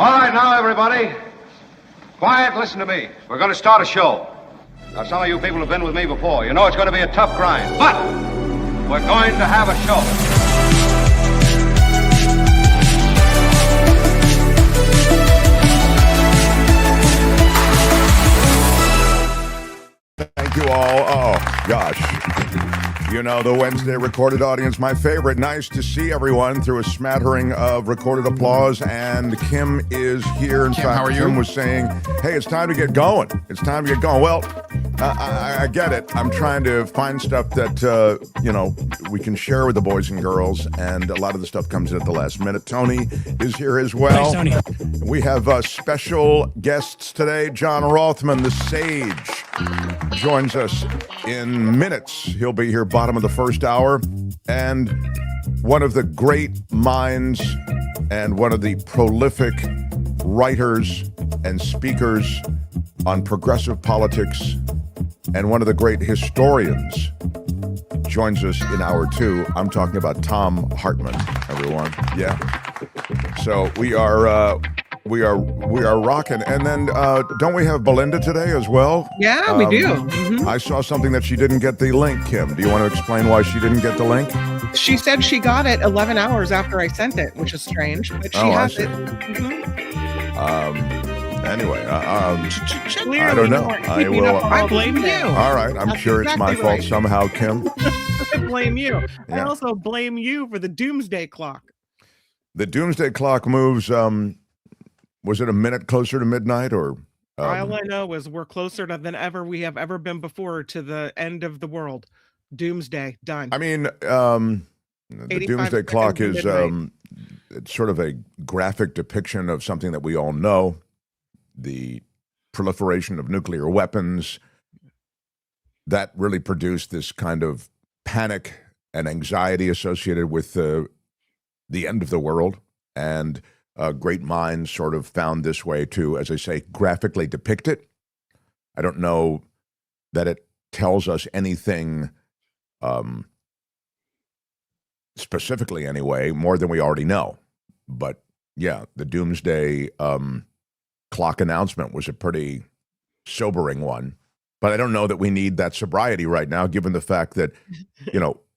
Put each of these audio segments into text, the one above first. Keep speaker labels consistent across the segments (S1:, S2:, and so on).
S1: All right, now, everybody. Quiet, listen to me. We're going to start a show. Now, some of you people have been with me before. You know it's going to be a tough grind, but we're going to have a show.
S2: Thank you all. Oh, gosh. You know, the Wednesday recorded audience, my favorite. Nice to see everyone through a smattering of recorded applause. And Kim is here. In fact,
S3: how are you?
S2: Kim was saying, hey, it's time to get going. It's time to get going. Well, I get it. I'm trying to find stuff that, we can share with the boys and girls. And a lot of the stuff comes in at the last minute. Tony is here as well.
S3: Thanks, Tony.
S2: We have special guests today. John Rothmann, the sage, joins us in minutes. He'll be here bottom of the first hour. And one of the great minds and one of the prolific writers and speakers on progressive politics and one of the great historians joins us in hour two. I'm talking about Thom Hartmann, everyone. Yeah. So we are rocking. And then don't we have Belinda today as well?
S4: Yeah, we do. Mm-hmm.
S2: I saw something that she didn't get the link, Kim. Do you want to explain why she didn't get the link?
S4: She said she got it 11 hours after I sent it, which is strange, but she has it.
S2: Anyway,
S4: Clearly
S2: I don't know.
S4: I will. I blame you.
S2: All right, I'm sure it's my fault somehow, Kim.
S4: I blame you.
S2: Yeah.
S4: I also blame you for the doomsday clock.
S2: The doomsday clock moves. Was it a minute closer to midnight, or?
S4: All I know is we're closer than ever we have ever been before to the end of the world. Doomsday done.
S2: I mean, the doomsday clock is it's sort of a graphic depiction of something that we all know: the proliferation of nuclear weapons that really produced this kind of panic and anxiety associated with the end of the world. And great minds sort of found this way to, as I say, graphically depict it. I don't know that it tells us anything specifically anyway, more than we already know. But yeah, the doomsday clock announcement was a pretty sobering one. But I don't know that we need that sobriety right now, given the fact that,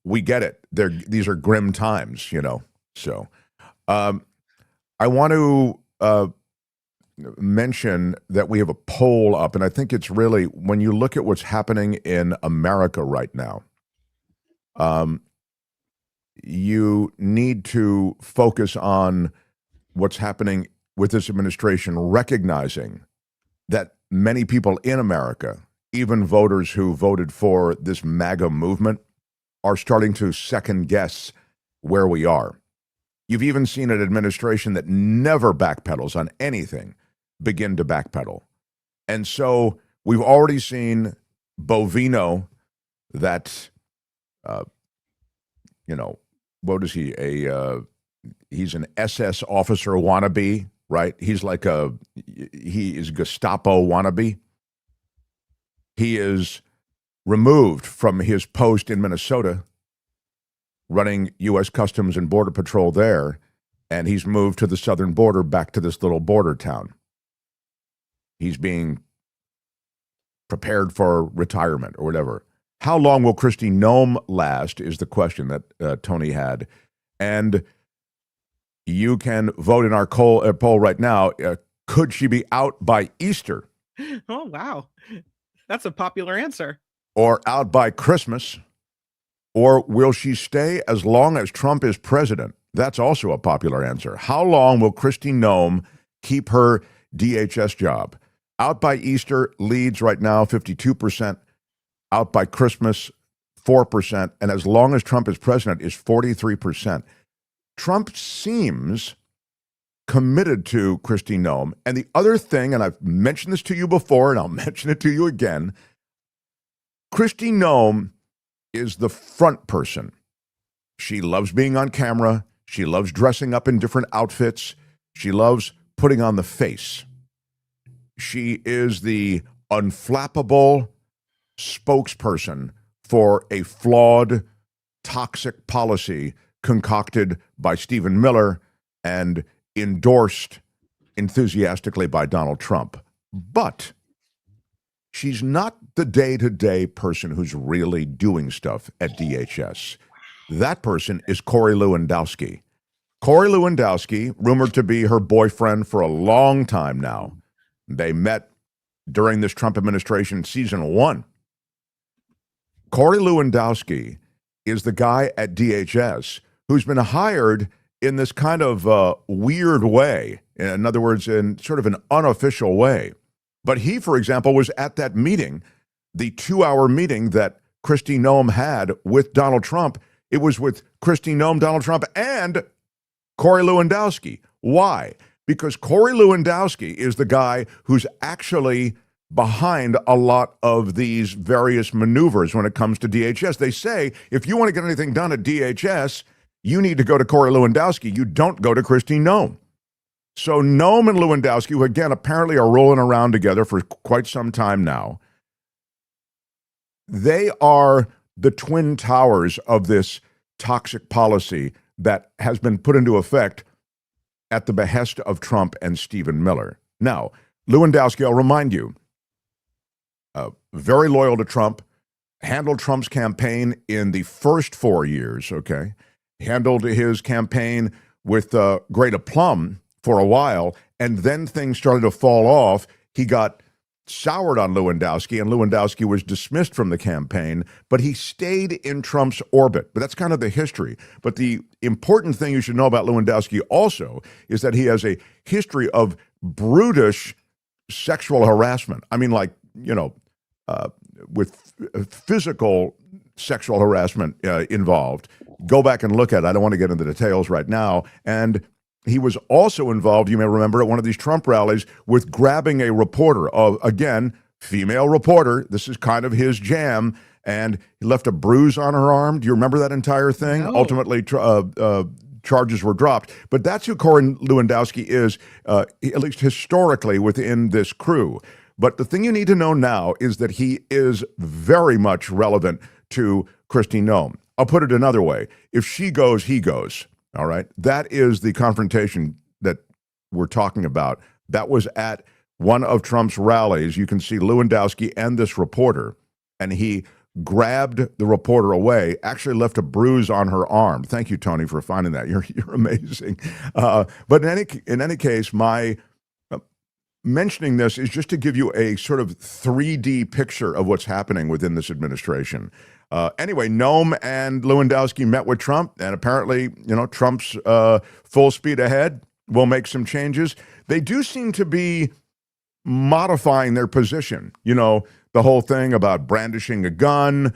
S2: we get it. These are grim times, So I want to mention that we have a poll up, and I think it's really, when you look at what's happening in America right now, you need to focus on what's happening with this administration, recognizing that many people in America, even voters who voted for this MAGA movement, are starting to second guess where we are. You've even seen an administration that never backpedals on anything begin to backpedal. And so we've already seen Bovino, that, what is he? He's an SS officer wannabe, right? He is Gestapo wannabe. He is removed from his post in Minnesota, running U.S. Customs and Border Patrol there, and he's moved to the southern border, back to this little border town. He's being prepared for retirement or whatever. How long will Kristi Noem last is the question that Tony had. And you can vote in our poll right now. Could she be out by Easter?
S4: Oh, wow. That's a popular answer.
S2: Or out by Christmas? Or will she stay as long as Trump is president? That's also a popular answer. How long will Kristi Noem keep her DHS job? Out by Easter leads right now 52%. Out by Christmas, 4%. And as long as Trump is president is 43%. Trump seems committed to Kristi Noem. And the other thing, and I've mentioned this to you before, and I'll mention it to you again, Kristi Noem is the front person. She loves being on camera. She loves dressing up in different outfits. She loves putting on the face. She is the unflappable spokesperson for a flawed, toxic policy concocted by Stephen Miller and endorsed enthusiastically by Donald Trump. But she's not the day-to-day person who's really doing stuff at DHS. That person is Corey Lewandowski. Corey Lewandowski, rumored to be her boyfriend for a long time now. They met during this Trump administration, season 1. Corey Lewandowski is the guy at DHS who's been hired in this kind of weird way. In other words, in sort of an unofficial way. But he, for example, was at that meeting, the 2-hour meeting that Kristi Noem had with Donald Trump. It was with Kristi Noem, Donald Trump, and Corey Lewandowski. Why? Because Corey Lewandowski is the guy who's actually behind a lot of these various maneuvers when it comes to DHS. They say, if you want to get anything done at DHS, you need to go to Corey Lewandowski. You don't go to Kristi Noem. So Noem and Lewandowski, who again apparently are rolling around together for quite some time now, they are the twin towers of this toxic policy that has been put into effect at the behest of Trump and Stephen Miller. Now, Lewandowski, I'll remind you, very loyal to Trump, handled Trump's campaign in the first 4 years, okay? Handled his campaign with great aplomb for a while, and then things started to fall off. He got soured on Lewandowski, and Lewandowski was dismissed from the campaign, but he stayed in Trump's orbit. But that's kind of the history. But the important thing you should know about Lewandowski also is that he has a history of brutish sexual harassment. I mean, like, with physical sexual harassment involved. Go back and look at it. I don't want to get into the details right now. And he was also involved, you may remember, at one of these Trump rallies with grabbing a reporter, again, female reporter. This is kind of his jam. And he left a bruise on her arm. Do you remember that entire thing?
S4: No.
S2: Ultimately, charges were dropped. But that's who Corey Lewandowski is, at least historically, within this crew. But the thing you need to know now is that he is very much relevant to Kristi Noem. I'll put it another way. If she goes, he goes. All right? That is the confrontation that we're talking about. That was at one of Trump's rallies. You can see Lewandowski and this reporter, and he grabbed the reporter away, actually left a bruise on her arm. Thank you, Tony, for finding that. You're amazing. But in any case, my mentioning this is just to give you a sort of 3D picture of what's happening within this administration. Anyway, Noem and Lewandowski met with Trump, and apparently, Trump's full speed ahead will make some changes. They do seem to be modifying their position. The whole thing about brandishing a gun,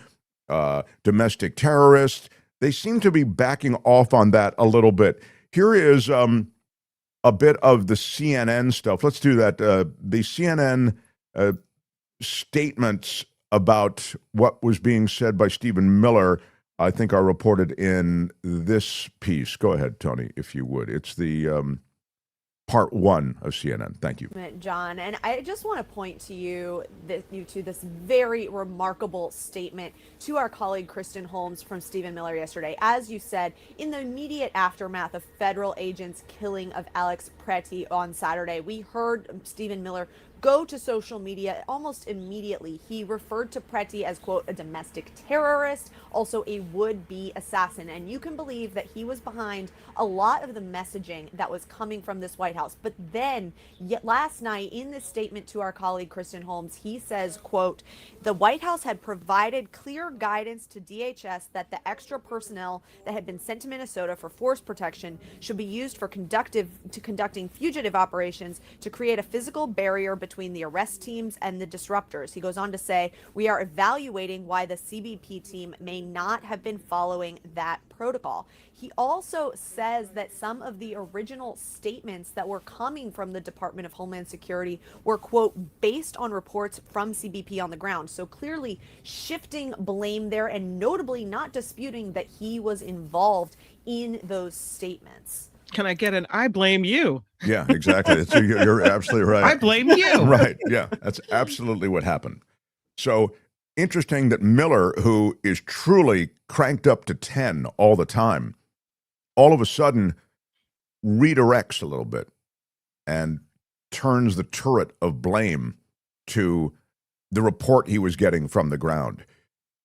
S2: domestic terrorists. They seem to be backing off on that a little bit. Here is a bit of the CNN stuff. Let's do that. The CNN statements about what was being said by Stephen Miller, I think, are reported in this piece. Go ahead, Tony, if you would. It's the part 1 of CNN. Thank you,
S3: John. And I just want to point to this very remarkable statement to our colleague Kristen Holmes from Stephen Miller yesterday. As you said, in the immediate aftermath of federal agents' killing of Alex Pretti on Saturday, we heard Stephen Miller go to social media almost immediately. He referred to Pretti as, quote, a domestic terrorist, also a would-be assassin. And you can believe that he was behind a lot of the messaging that was coming from this White House. But then, yet last night, in this statement to our colleague Kristen Holmes, he says, quote, the White House had provided clear guidance to DHS that the extra personnel that had been sent to Minnesota for force protection should be used for conducting fugitive operations to create a physical barrier between the arrest teams and the disruptors. He goes on to say, we are evaluating why the CBP team may not have been following that protocol. He also says that some of the original statements that were coming from the Department of Homeland Security were, quote, based on reports from CBP on the ground. So clearly shifting blame there and notably not disputing that he was involved in those statements.
S4: Can I get an I blame you?
S2: Yeah, exactly. You're absolutely right.
S4: I blame you.
S2: Right. Yeah, that's absolutely what happened. So interesting that Miller, who is truly cranked up to 10 all the time, all of a sudden redirects a little bit and turns the turret of blame to the report he was getting from the ground.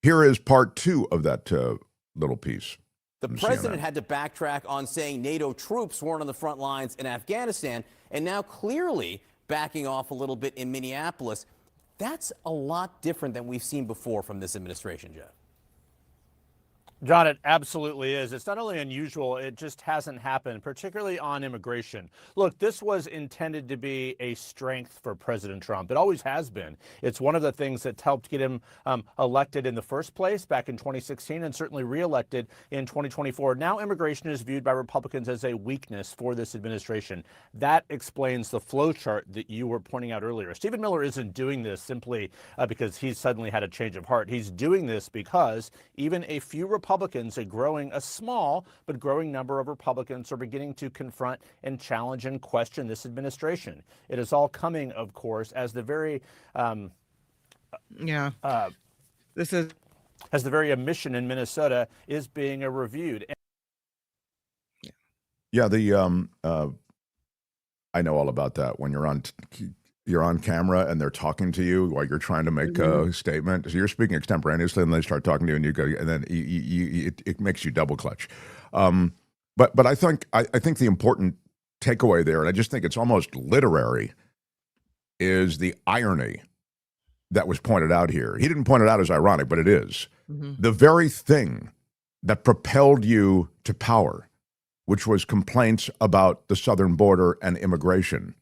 S2: Here is part 2 of that little piece.
S5: The president had to backtrack on saying NATO troops weren't on the front lines in Afghanistan, and now clearly backing off a little bit in Minneapolis. That's a lot different than we've seen before from this administration, Jeff.
S6: John, it absolutely is. It's not only unusual, it just hasn't happened, particularly on immigration. Look, this was intended to be a strength for President Trump. It always has been. It's one of the things that helped get him elected in the first place back in 2016 and certainly reelected in 2024. Now immigration is viewed by Republicans as a weakness for this administration. That explains the flow chart that you were pointing out earlier. Stephen Miller isn't doing this simply because he's suddenly had a change of heart. He's doing this because even a few Republicans, a small but growing number of Republicans, are beginning to confront and challenge and question this administration. It is all coming, of course, as the very as the very emission in Minnesota is being reviewed.
S2: Yeah, I know all about that. When you're on camera and they're talking to you while you're trying to make a statement. So you're speaking extemporaneously, and they start talking to you, and you go, and then it makes you double clutch. But I think the important takeaway there, and I just think it's almost literary, is the irony that was pointed out here. He didn't point it out as ironic, but it is. The very thing that propelled you to power, which was complaints about the southern border and immigration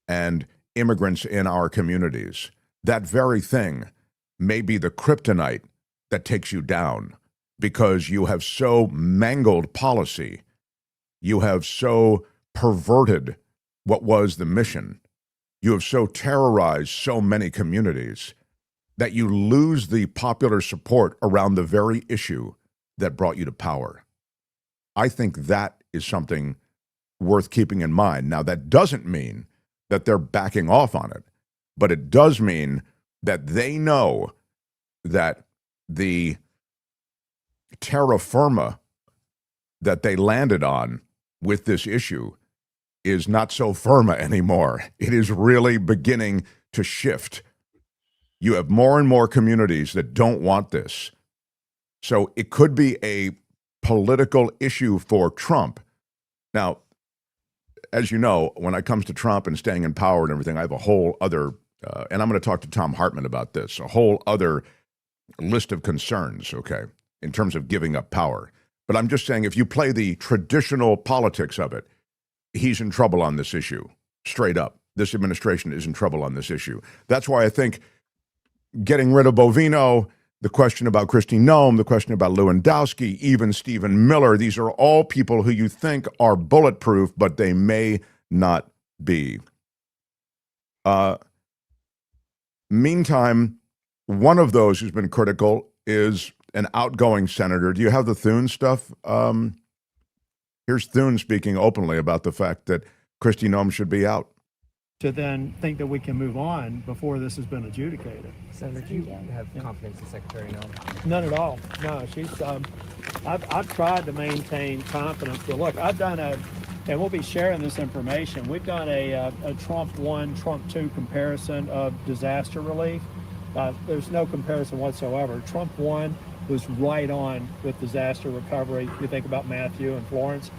S2: and immigrants in our communities, that very thing may be the kryptonite that takes you down, because you have so mangled policy, you have so perverted what was the mission, you have so terrorized so many communities that you lose the popular support around the very issue that brought you to power. I think that is something worth keeping in mind. Now, that doesn't mean that they're backing off on it, but it does mean that they know that the terra firma that they landed on with this issue is not so firma anymore. It is really beginning to shift. You have more and more communities that don't want this. So it could be a political issue for Trump. Now, as you know, when it comes to Trump and staying in power and everything, I have a whole other, and I'm going to talk to Thom Hartmann about this, a whole other list of concerns, okay, in terms of giving up power. But I'm just saying, if you play the traditional politics of it, he's in trouble on this issue, straight up. This administration is in trouble on this issue. That's why I think getting rid of Bovino, the question about Kristi Noem, the question about Lewandowski, even Stephen Miller, these are all people who you think are bulletproof, but they may not be. Meantime, one of those who's been critical is an outgoing senator. Do you have the Thune stuff? Here's Thune speaking openly about the fact that Kristi Noem should be out.
S7: To then think that we can move on before this has been adjudicated.
S8: Senator, do you have confidence in Secretary Noem?
S7: None at all. No, she's. I've tried to maintain confidence, but look, I've done and we'll be sharing this information. We've done a Trump 1, Trump 2 comparison of disaster relief. There's no comparison whatsoever. Trump 1 was right on with disaster recovery. You think about Matthew and Florence,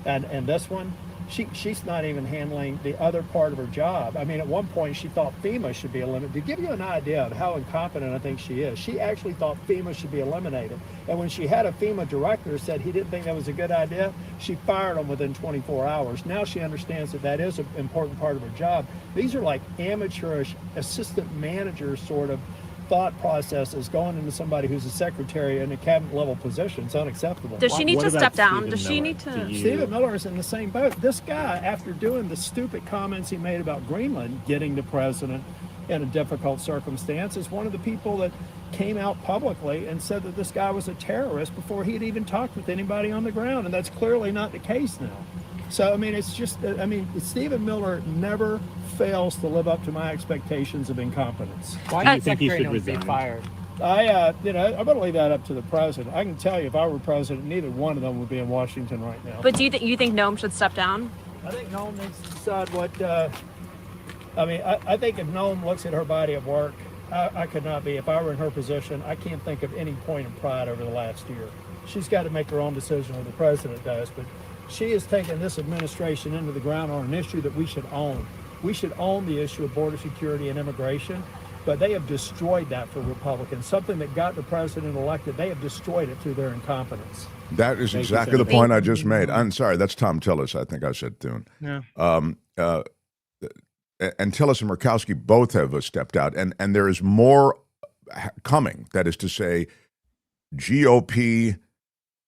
S7: and this one. She's not even handling the other part of her job. I mean, at one point she thought FEMA should be eliminated. To give you an idea of how incompetent I think she is, she actually thought FEMA should be eliminated. And when she had a FEMA director said he didn't think that was a good idea, she fired him within 24 hours. Now she understands that that is an important part of her job. These are like amateurish assistant manager sort of thought processes going into somebody who's a secretary in a cabinet level position. It's unacceptable.
S9: Does she need to step down? Does she need to?
S7: Stephen Miller is in the same boat. This guy, after doing the stupid comments he made about Greenland getting the president in a difficult circumstance, is one of the people that came out publicly and said that this guy was a terrorist before he had even talked with anybody on the ground. And that's clearly not the case now. So, I mean, it's just, Stephen Miller never fails to live up to my expectations of incompetence.
S8: Why do you think he should resign? Fired?
S7: I'm going to leave that up to the president. I can tell you, if I were president, neither one of them would be in Washington right now.
S9: But do you think Noem should step down?
S7: I think Noem needs to decide I mean, I think if Noem looks at her body of work, I could not be. If I were in her position, I can't think of any point of pride over the last year. She's got to make her own decision, or the president does. But she has taken this administration into the ground on an issue that we should own. We should own the issue of border security and immigration. But they have destroyed that for Republicans. Something that got the president elected, they have destroyed it through their incompetence.
S2: That is exactly the point I just made. I'm sorry, that's Tom Tillis. I think I said Thune.
S4: Yeah.
S2: And Tillis and Murkowski both have stepped out, and there is more coming. That is to say, GOP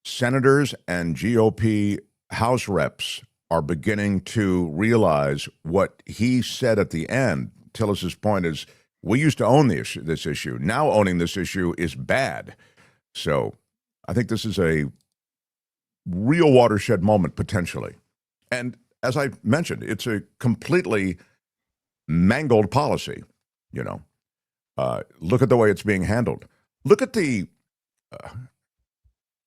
S2: senators and GOP House reps are beginning to realize what he said at the end. Tillis's point is, we used to own this issue. Now owning this issue is bad. So I think this is a real watershed moment, potentially. And as I mentioned, it's a completely mangled policy. You know, look at the way it's being handled. Look at the.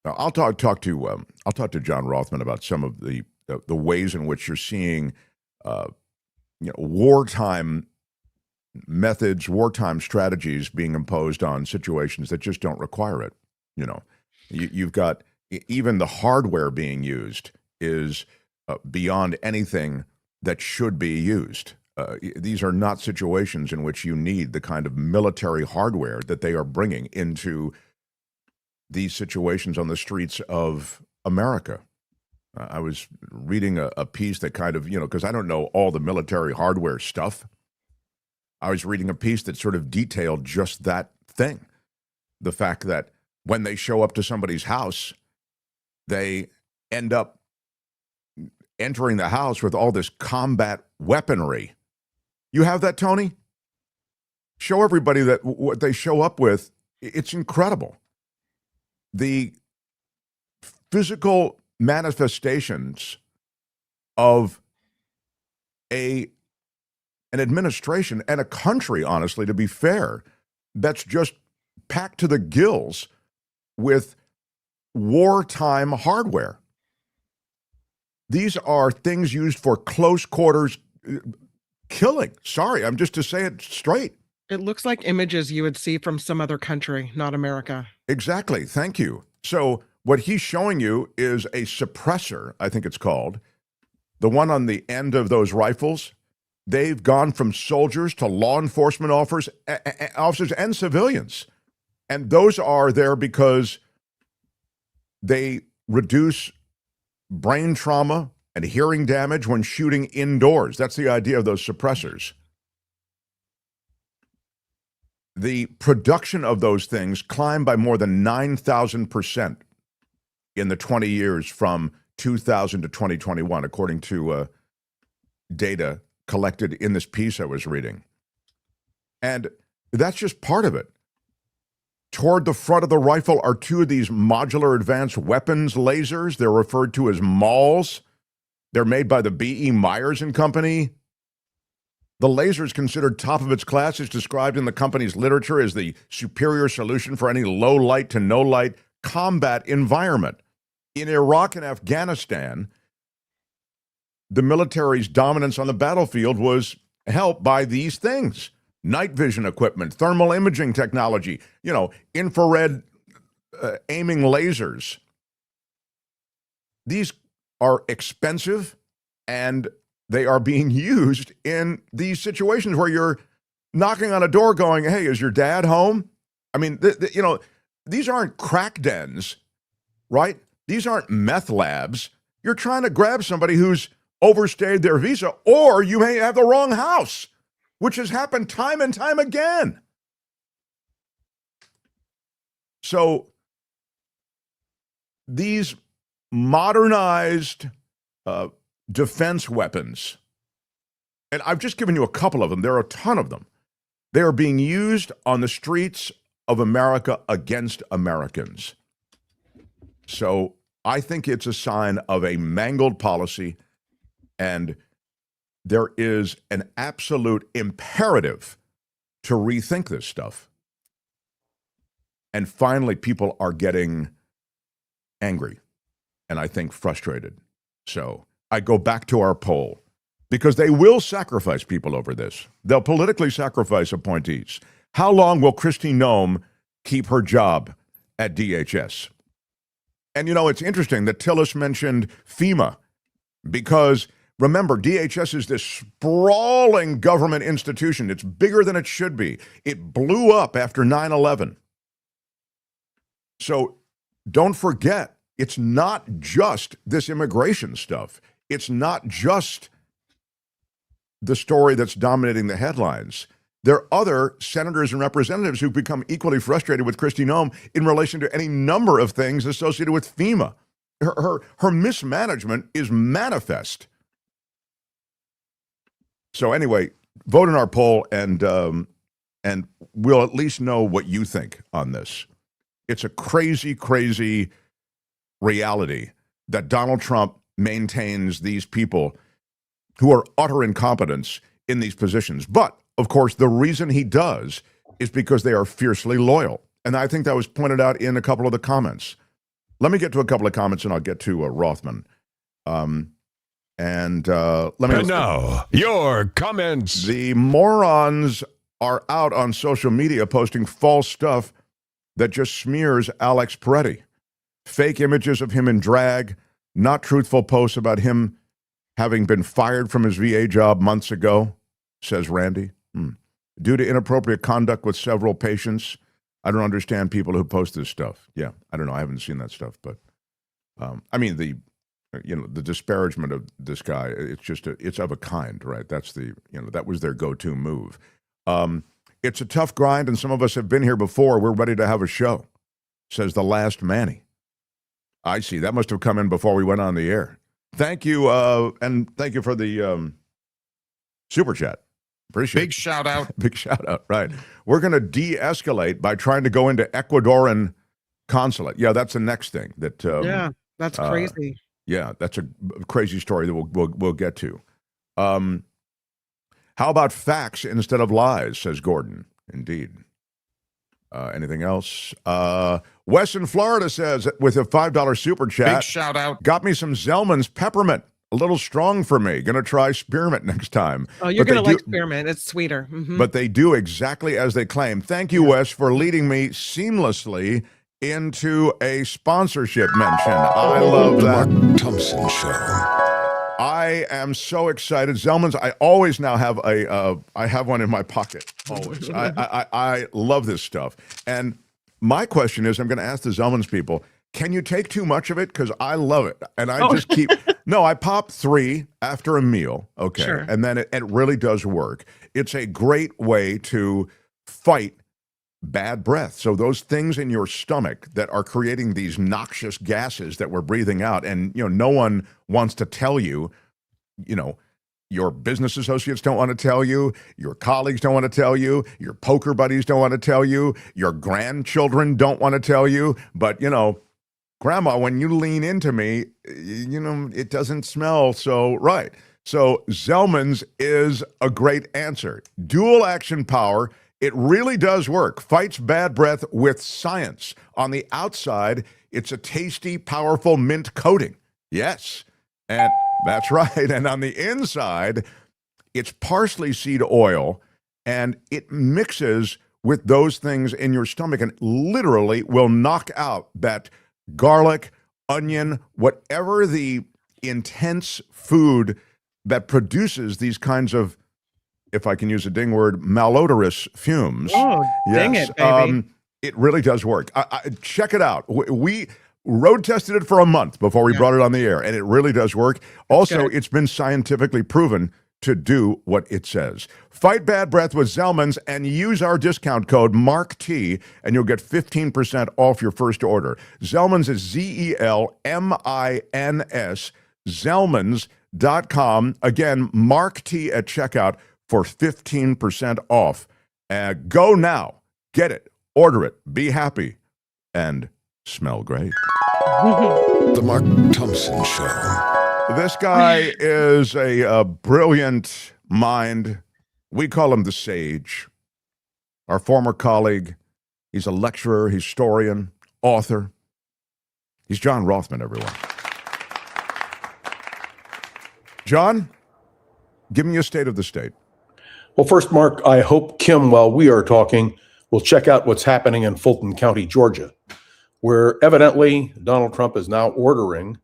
S2: I'll talk to John Rothmann about some of the ways in which you're seeing, wartime methods, wartime strategies being imposed on situations that just don't require it. You know, you've got even the hardware being used is beyond anything that should be used. These are not situations in which you need the kind of military hardware that they are bringing into these situations on the streets of America. I was reading a piece that kind of, because I don't know all the military hardware stuff. I was reading a piece that sort of detailed just that thing. The fact that when they show up to somebody's house, they end up entering the house with all this combat weaponry. You have that, Tony? Show everybody that what they show up with, it's incredible. The physical manifestations of an administration and a country, honestly, to be fair, that's just packed to the gills with wartime hardware. These are things used for close quarters killing. Sorry, I'm just to say it straight.
S4: It looks like images you would see from some other country, not America.
S2: Exactly. Thank you. So what he's showing you is a suppressor, I think it's called. The one on the end of those rifles, they've gone from soldiers to law enforcement officers and civilians. And those are there because they reduce brain trauma and hearing damage when shooting indoors. That's the idea of those suppressors. The production of those things climbed by more than 9,000% in the 20 years from 2000 to 2021, according to data collected in this piece I was reading. And that's just part of it. Toward the front of the rifle are two of these modular advanced weapons lasers. They're referred to as MAWLs. They're made by the B.E. Myers and Company. The laser is considered top of its class. It's described in the company's literature as the superior solution for any low light to no light combat environment. In Iraq and Afghanistan, the military's dominance on the battlefield was helped by these things: night vision equipment, thermal imaging technology, infrared aiming lasers. These are expensive, and they are being used in these situations where you're knocking on a door going, hey, is your dad home? I mean, these aren't crack dens, right? These aren't meth labs. You're trying to grab somebody who's overstayed their visa, or you may have the wrong house, which has happened time and time again. So these modernized defense weapons, and I've just given you a couple of them. There are a ton of them. They are being used on the streets of America against Americans. So I think it's a sign of a mangled policy, and there is an absolute imperative to rethink this stuff. And finally, people are getting angry and I think frustrated. So I go back to our poll. because they will sacrifice people over this. They'll politically sacrifice appointees. How long will Kristi Noem keep her job at DHS? And, you know, it's interesting that Tillis mentioned FEMA because, remember, DHS is this sprawling government institution. It's bigger than it should be. It blew up after 9/11. So don't forget, it's not just this immigration stuff. It's not just the story that's dominating the headlines. There are other senators and representatives who've become equally frustrated with Kristi Noem in relation to any number of things associated with FEMA. Her mismanagement is manifest. So anyway, vote in our poll, and we'll at least know what you think on this. It's a crazy, crazy reality that Donald Trump maintains these people who are utter incompetence in these positions. But, of course, the reason he does is because they are fiercely loyal. And I think that was pointed out in a couple of the comments. Let me get to a couple of comments, and I'll get to Rothmann. Let me...
S10: And now, your comments.
S2: The morons are out on social media posting false stuff that just smears Alex Pretti. Fake images of him in drag, not truthful posts about him having been fired from his VA job months ago, says Randy. Due to inappropriate conduct with several patients. I don't understand people who post this stuff. Yeah, I don't know. I haven't seen that stuff, but I mean, the disparagement of this guy, it's of a kind, right? That's that was their go-to move. It's a tough grind, and some of us have been here before. We're ready to have a show, says the last Manny. I see. That must have come in before we went on the air. Thank you, and thank you for the super chat. Appreciate it.
S10: Big shout out.
S2: Big shout out, right. We're going to de-escalate by trying to go into Ecuadorian consulate. Yeah, that's the next thing.
S4: Yeah, that's crazy.
S2: Yeah, that's a crazy story that we'll get to. How about facts instead of lies, says Gordon. Indeed. Anything else? Wes in Florida says, with a $5 super chat,
S10: big shout out.
S2: Got me some Zelmins peppermint. A little strong for me. Going to try spearmint next time.
S4: Oh, you're going to like spearmint. It's sweeter. Mm-hmm.
S2: But they do exactly as they claim. Thank you, Wes, for leading me seamlessly into a sponsorship mention. I love that.
S10: Mark Thompson Show.
S2: I am so excited. Zelmins, I always now have I have one in my pocket. Always. I love this stuff. And my question is, I'm going to ask the Zelmins people, can you take too much of it? Because I love it. And I just keep, no, I pop 3 after a meal. Okay. Sure. And then it really does work. It's a great way to fight bad breath. So those things in your stomach that are creating these noxious gases that we're breathing out, and no one wants to tell you, your business associates don't want to tell you, your colleagues don't want to tell you, your poker buddies don't want to tell you, your grandchildren don't want to tell you, but Grandma, when you lean into me, it doesn't smell so right. So Zelmins is a great answer. Dual action power. It really does work. Fights bad breath with science. On the outside, it's a tasty, powerful mint coating. Yes, and that's right. And on the inside, it's parsley seed oil, and it mixes with those things in your stomach and literally will knock out that garlic, onion, whatever the intense food that produces these kinds of, if I can use a ding word, malodorous fumes.
S4: Oh, dang it, baby.
S2: It really does work. Check it out. We road tested it for a month before we brought it on the air, and it really does work. Also, it's been scientifically proven to do what it says. Fight bad breath with Zelmins and use our discount code MARKT, and you'll get 15% off your first order. Zelmins is Zelmins, Zelmins.com. Again, MARKT at checkout for 15% off. Go now. Get it. Order it. Be happy. And smell great.
S10: The Mark Thompson Show.
S2: This guy is a brilliant mind. We call him the Sage. Our former colleague. He's a lecturer, historian, author. He's John Rothmann, everyone. John? Give me a state of the state.
S11: Well, first, Mark, I hope Kim, while we are talking, will check out what's happening in Fulton County, Georgia, where evidently Donald Trump is now ordering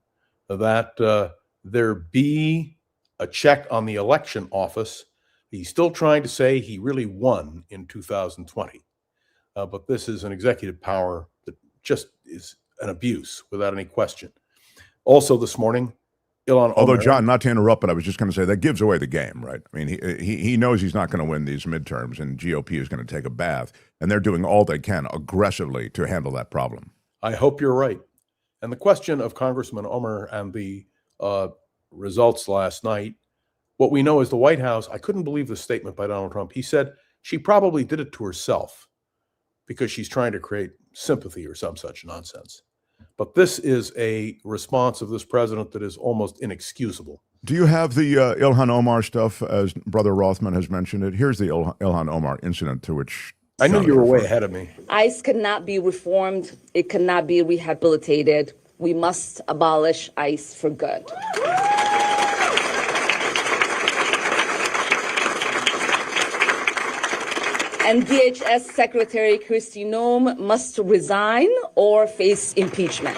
S11: that there be a check on the election office. He's still trying to say he really won in 2020. But this is an executive power that just is an abuse without any question. Also this morning,
S2: although, John, not to interrupt, but I was just going to say that gives away the game, right? I mean, he knows he's not going to win these midterms, and GOP is going to take a bath, and they're doing all they can aggressively to handle that problem.
S11: I hope you're right. And the question of Congressman Omer and the results last night, what we know is the White House, I couldn't believe the statement by Donald Trump. He said she probably did it to herself because she's trying to create sympathy or some such nonsense. But this is a response of this president that is almost inexcusable.
S2: Do you have the Ilhan Omar stuff, as Brother Rothmann has mentioned it? Here's the Ilhan Omar incident to which...
S11: I knew you were way ahead of me.
S12: ICE cannot be reformed. It cannot be rehabilitated. We must abolish ICE for good. And DHS Secretary Kristi Noem must resign or face impeachment.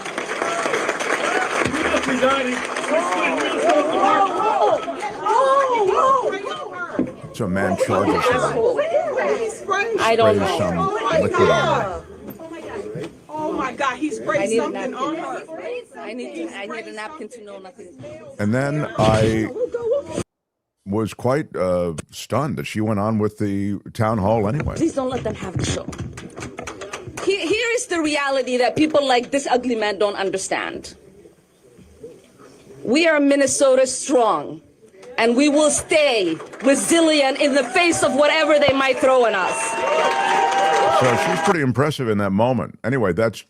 S2: So a man charges her.
S12: I don't
S2: sprays some
S12: know.
S2: liquid on her.
S13: Oh my God, he sprayed something on her.
S12: I need a napkin to know nothing.
S2: And then I was quite stunned that she went on with the town hall anyway.
S12: Please don't let them have the show. Here is the reality that people like this ugly man don't understand. We are Minnesota strong, and we will stay resilient in the face of whatever they might throw at us.
S2: So she's pretty impressive in that moment. Anyway, that's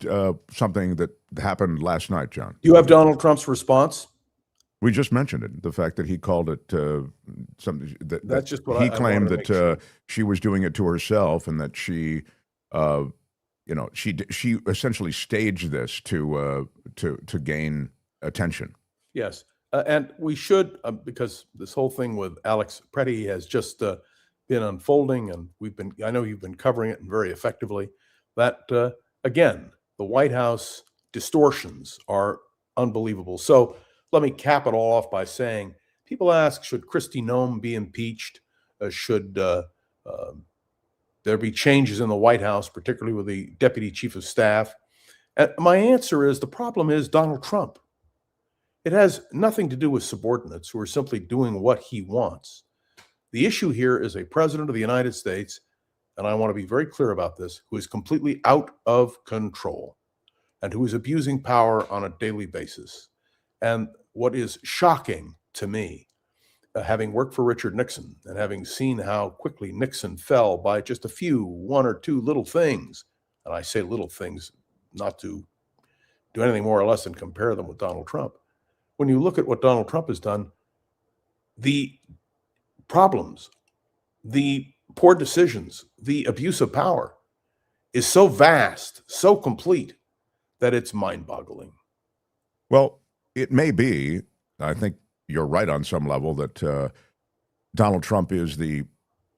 S2: something that happened last night, John.
S11: Do you have Donald Trump's response?
S2: We just mentioned it, the fact that he called it something that,
S11: That's just what
S2: he
S11: I
S2: claimed
S11: wanted to
S2: that
S11: make sure.
S2: she was doing it to herself, and that she, she essentially staged this to gain attention.
S11: Yes, and we should, because this whole thing with Alex Pretti has just been unfolding, and I know you've been covering it very effectively. That again, the White House distortions are unbelievable. So let me cap it all off by saying, people ask, should Kristi Noem be impeached? Should there be changes in the White House, particularly with the deputy chief of staff? And my answer is, the problem is Donald Trump. It has nothing to do with subordinates who are simply doing what he wants. The issue here is a president of the United States, and I want to be very clear about this, who is completely out of control and who is abusing power on a daily basis. And what is shocking to me, having worked for Richard Nixon and having seen how quickly Nixon fell by just one or two little things, and I say little things not to do anything more or less than compare them with Donald Trump. When you look at what Donald Trump has done, the problems, the poor decisions, the abuse of power is so vast, so complete, that it's mind-boggling.
S2: Well, it may be, I think you're right on some level, that Donald Trump is the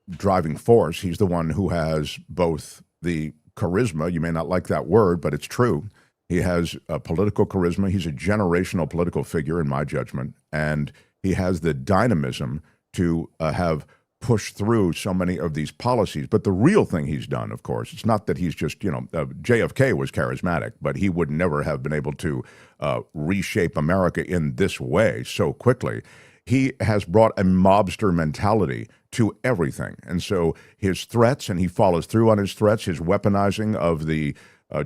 S2: driving force. He's the one who has both the charisma, you may not like that word, but it's true. He has a political charisma. He's a generational political figure, in my judgment, and he has the dynamism to have pushed through so many of these policies. But the real thing he's done, of course, it's not that he's just, JFK was charismatic, but he would never have been able to reshape America in this way so quickly. He has brought a mobster mentality to everything. And so his threats, and he follows through on his threats, his weaponizing of the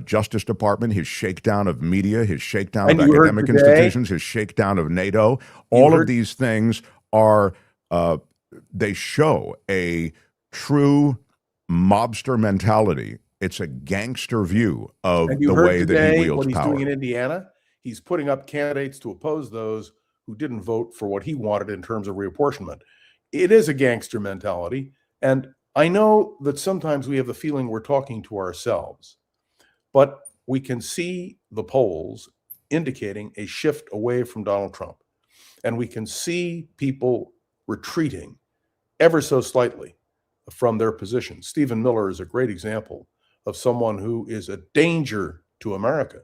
S2: Justice Department, his shakedown of media, his shakedown of academic institutions, his shakedown of NATO, all of these things are, they show a true mobster mentality. It's a gangster view of the way that he wields
S11: what he's
S2: power.
S11: doing in Indiana, he's putting up candidates to oppose those who didn't vote for what he wanted in terms of reapportionment. It is a gangster mentality. And I know that sometimes we have the feeling we're talking to ourselves, but we can see the polls indicating a shift away from Donald Trump. And we can see people retreating ever so slightly from their position. Stephen Miller is a great example of someone who is a danger to America,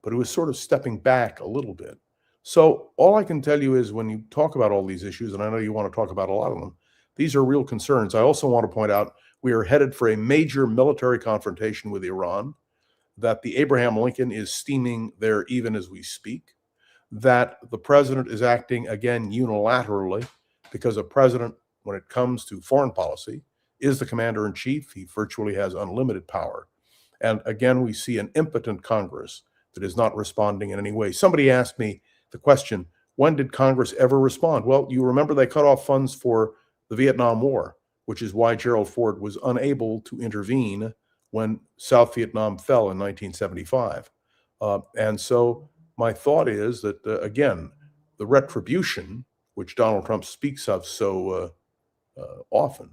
S11: but who is sort of stepping back a little bit. So all I can tell you is when you talk about all these issues, and I know you want to talk about a lot of them, these are real concerns. I also want to point out we are headed for a major military confrontation with Iran, that the Abraham Lincoln is steaming there even as we speak, that the president is acting again unilaterally because a president, when it comes to foreign policy, is the commander in chief. He virtually has unlimited power. And again, we see an impotent Congress that is not responding in any way. Somebody asked me the question, when did Congress ever respond? Well, you remember they cut off funds for the Vietnam War, which is why Gerald Ford was unable to intervene when South Vietnam fell in 1975. And so my thought is that, again, the retribution, which Donald Trump speaks of so often,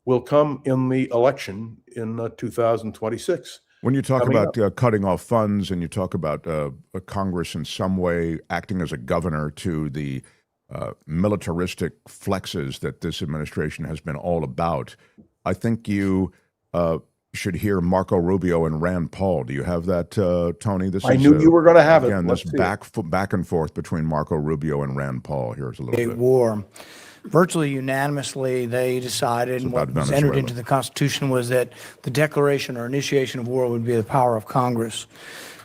S11: will come in the election in 2026.
S2: When you talk about cutting off funds and you talk about a Congress in some way acting as a governor to the militaristic flexes that this administration has been all about, I think you should hear Marco Rubio and Rand Paul. Do you have that, Tony?
S11: I knew you were going to have it.
S2: Again, this back and forth between Marco Rubio and Rand Paul. Here's a little bit.
S14: War. Virtually unanimously, they decided, and what was entered into the Constitution was that the declaration or initiation of war would be the power of Congress.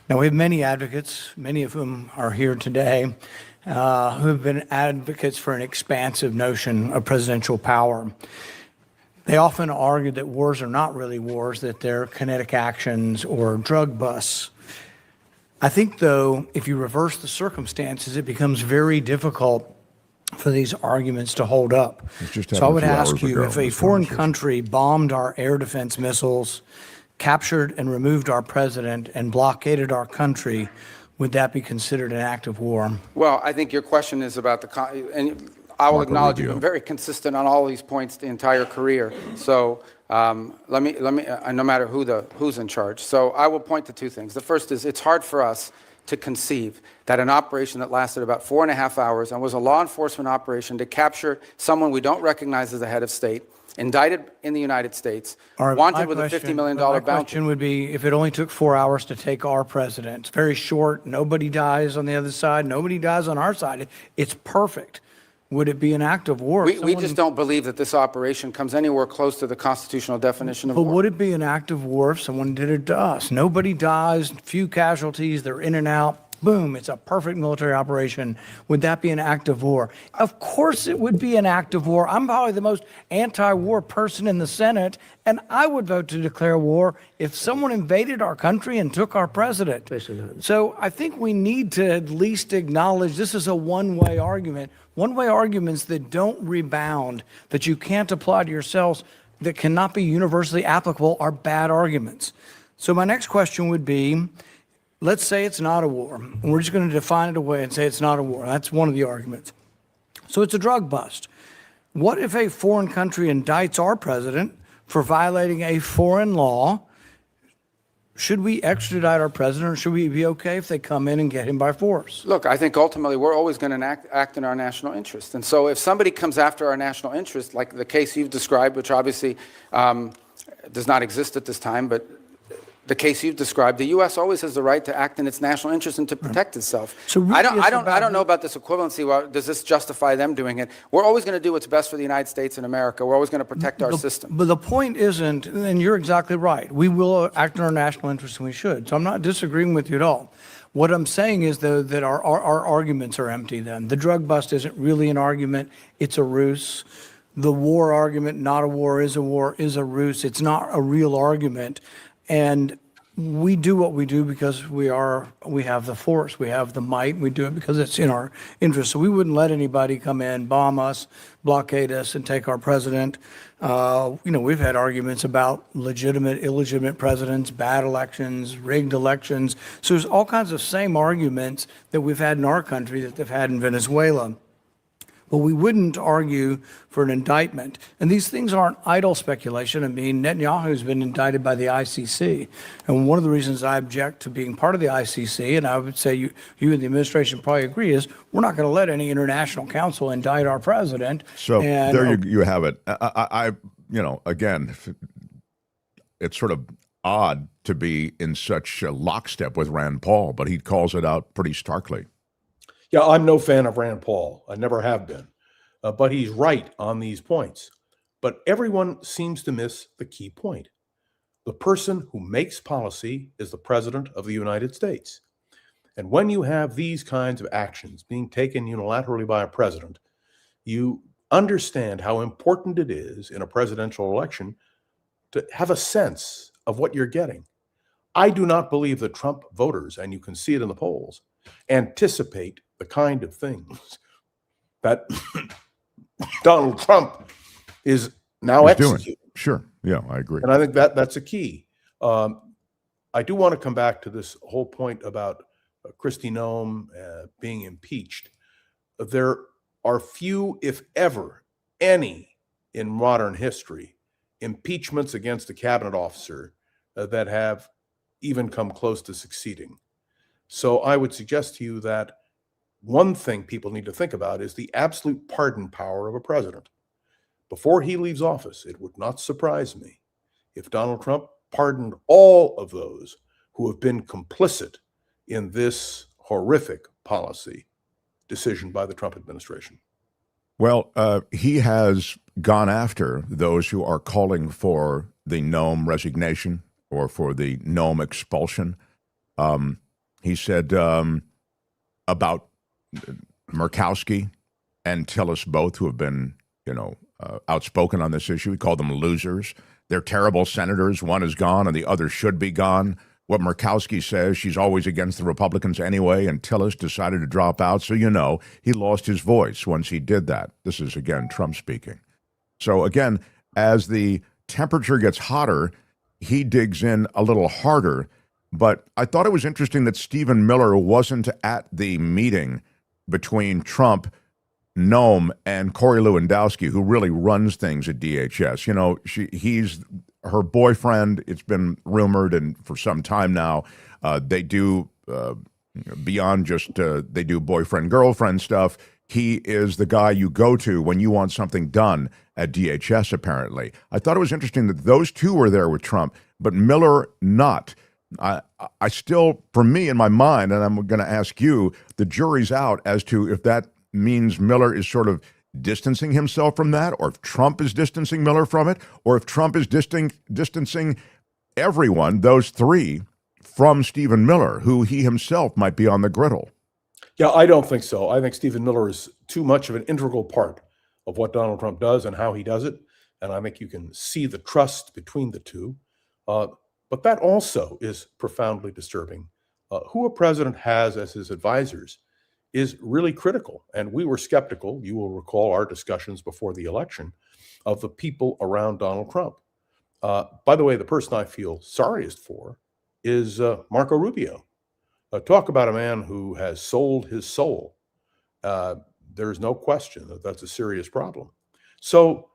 S14: Now, we have many advocates, many of whom are here today, who have been advocates for an expansive notion of presidential power. They often argue that wars are not really wars, that they're kinetic actions or drug busts. I think, though, if you reverse the circumstances, it becomes very difficult for these arguments to hold up. So I would ask you, if a foreign country bombed our air defense missiles, captured and removed our president, and blockaded our country, would that be considered an act of war?
S15: Well, I think your question is about and I will acknowledge you've been very consistent on all these points the entire career. So let me no matter who's in charge. So I will point to two things. The first is it's hard for us to conceive that an operation that lasted about 4.5 hours and was a law enforcement operation to capture someone we don't recognize as a head of state, indicted in the United States, wanted with a $50 million bounty.
S14: My question would be, if it only took 4 hours to take our president, it's very short, nobody dies on the other side, nobody dies on our side, it's perfect. Would it be an act of war?
S15: We just don't believe that this operation comes anywhere close to the constitutional definition of war.
S14: But would it be an act of war if someone did it to us? Nobody dies, few casualties, they're in and out. Boom, it's a perfect military operation. Would that be an act of war? Of course it would be an act of war. I'm probably the most anti-war person in the Senate, and I would vote to declare war if someone invaded our country and took our president. So I think we need to at least acknowledge this is a one-way argument. One-way arguments that don't rebound, that you can't apply to yourselves, that cannot be universally applicable are bad arguments. So my next question would be, let's say it's not a war. And we're just going to define it away and say it's not a war. That's one of the arguments. So it's a drug bust. What if a foreign country indicts our president for violating a foreign law? Should we extradite our president, or should we be okay if they come in and get him by force?
S15: Look, I think ultimately we're always going to act in our national interest. And so if somebody comes after our national interest, like the case you've described, which obviously does not exist at this time, but the case you've described, the U.S. always has the right to act in its national interest and to protect itself. So really I don't know about this equivalency. Well, does this justify them doing it? We're always going to do what's best for the United States and America. We're always going to protect our system.
S14: But the point isn't, and you're exactly right, we will act in our national interest and we should. So I'm not disagreeing with you at all. What I'm saying is, though, that our arguments are empty then. The drug bust isn't really an argument. It's a ruse. The war argument, not a war, is a ruse. It's not a real argument. And we do what we do because we have the force, we have the might, we do it because it's in our interest. So we wouldn't let anybody come in, bomb us, blockade us, and take our president. We've had arguments about legitimate, illegitimate presidents, bad elections, rigged elections. So there's all kinds of same arguments that we've had in our country that they've had in Venezuela. but we wouldn't argue for an indictment. And these things aren't idle speculation. I mean, Netanyahu's been indicted by the ICC. And one of the reasons I object to being part of the ICC, and I would say you and the administration probably agree, is we're not going to let any international council indict our president.
S2: So there you have it. I again, it's sort of odd to be in such a lockstep with Rand Paul, but he calls it out pretty starkly.
S11: Yeah, I'm no fan of Rand Paul. I never have been. But he's right on these points. But everyone seems to miss the key point. The person who makes policy is the President of the United States. And when you have these kinds of actions being taken unilaterally by a president, you understand how important it is in a presidential election to have a sense of what you're getting. I do not believe that Trump voters, and you can see it in the polls, anticipate the kind of things that Donald Trump is now executing.
S2: Sure. Yeah, I agree.
S11: And I think that's a key. I do want to come back to this whole point about Kristi Noem being impeached. There are few, if ever, any in modern history, impeachments against a cabinet officer that have even come close to succeeding. So I would suggest to you that one thing people need to think about is the absolute pardon power of a president. Before he leaves office, it would not surprise me if Donald Trump pardoned all of those who have been complicit in this horrific policy decision by the Trump administration.
S2: Well, he has gone after those who are calling for the Noem resignation or for the Noem expulsion. He said about Murkowski and Tillis both, who have been, outspoken on this issue. He called them losers. They're terrible senators. One is gone and the other should be gone. What Murkowski says, she's always against the Republicans anyway, and Tillis decided to drop out. So, he lost his voice once he did that. This is, again, Trump speaking. So, again, as the temperature gets hotter, he digs in a little harder. But I thought it was interesting that Stephen Miller wasn't at the meeting between Trump, Noem, and Corey Lewandowski, who really runs things at DHS. He's her boyfriend. It's been rumored, and for some time now, they do beyond just they do boyfriend-girlfriend stuff. He is the guy you go to when you want something done at DHS, apparently. I thought it was interesting that those two were there with Trump, but Miller not. I still, for me, in my mind, and I'm going to ask you, the jury's out as to if that means Miller is sort of distancing himself from that, or if Trump is distancing Miller from it, or if Trump is distancing everyone, those three, from Stephen Miller, who he himself might be on the griddle.
S11: Yeah, I don't think so. I think Stephen Miller is too much of an integral part of what Donald Trump does and how he does it. And I think you can see the trust between the two. But that also is profoundly disturbing. Who a president has as his advisors is really critical. And we were skeptical, you will recall our discussions before the election, of the people around Donald Trump. By the way, the person I feel sorriest for is Marco Rubio. Talk about a man who has sold his soul. There's no question that that's a serious problem. So,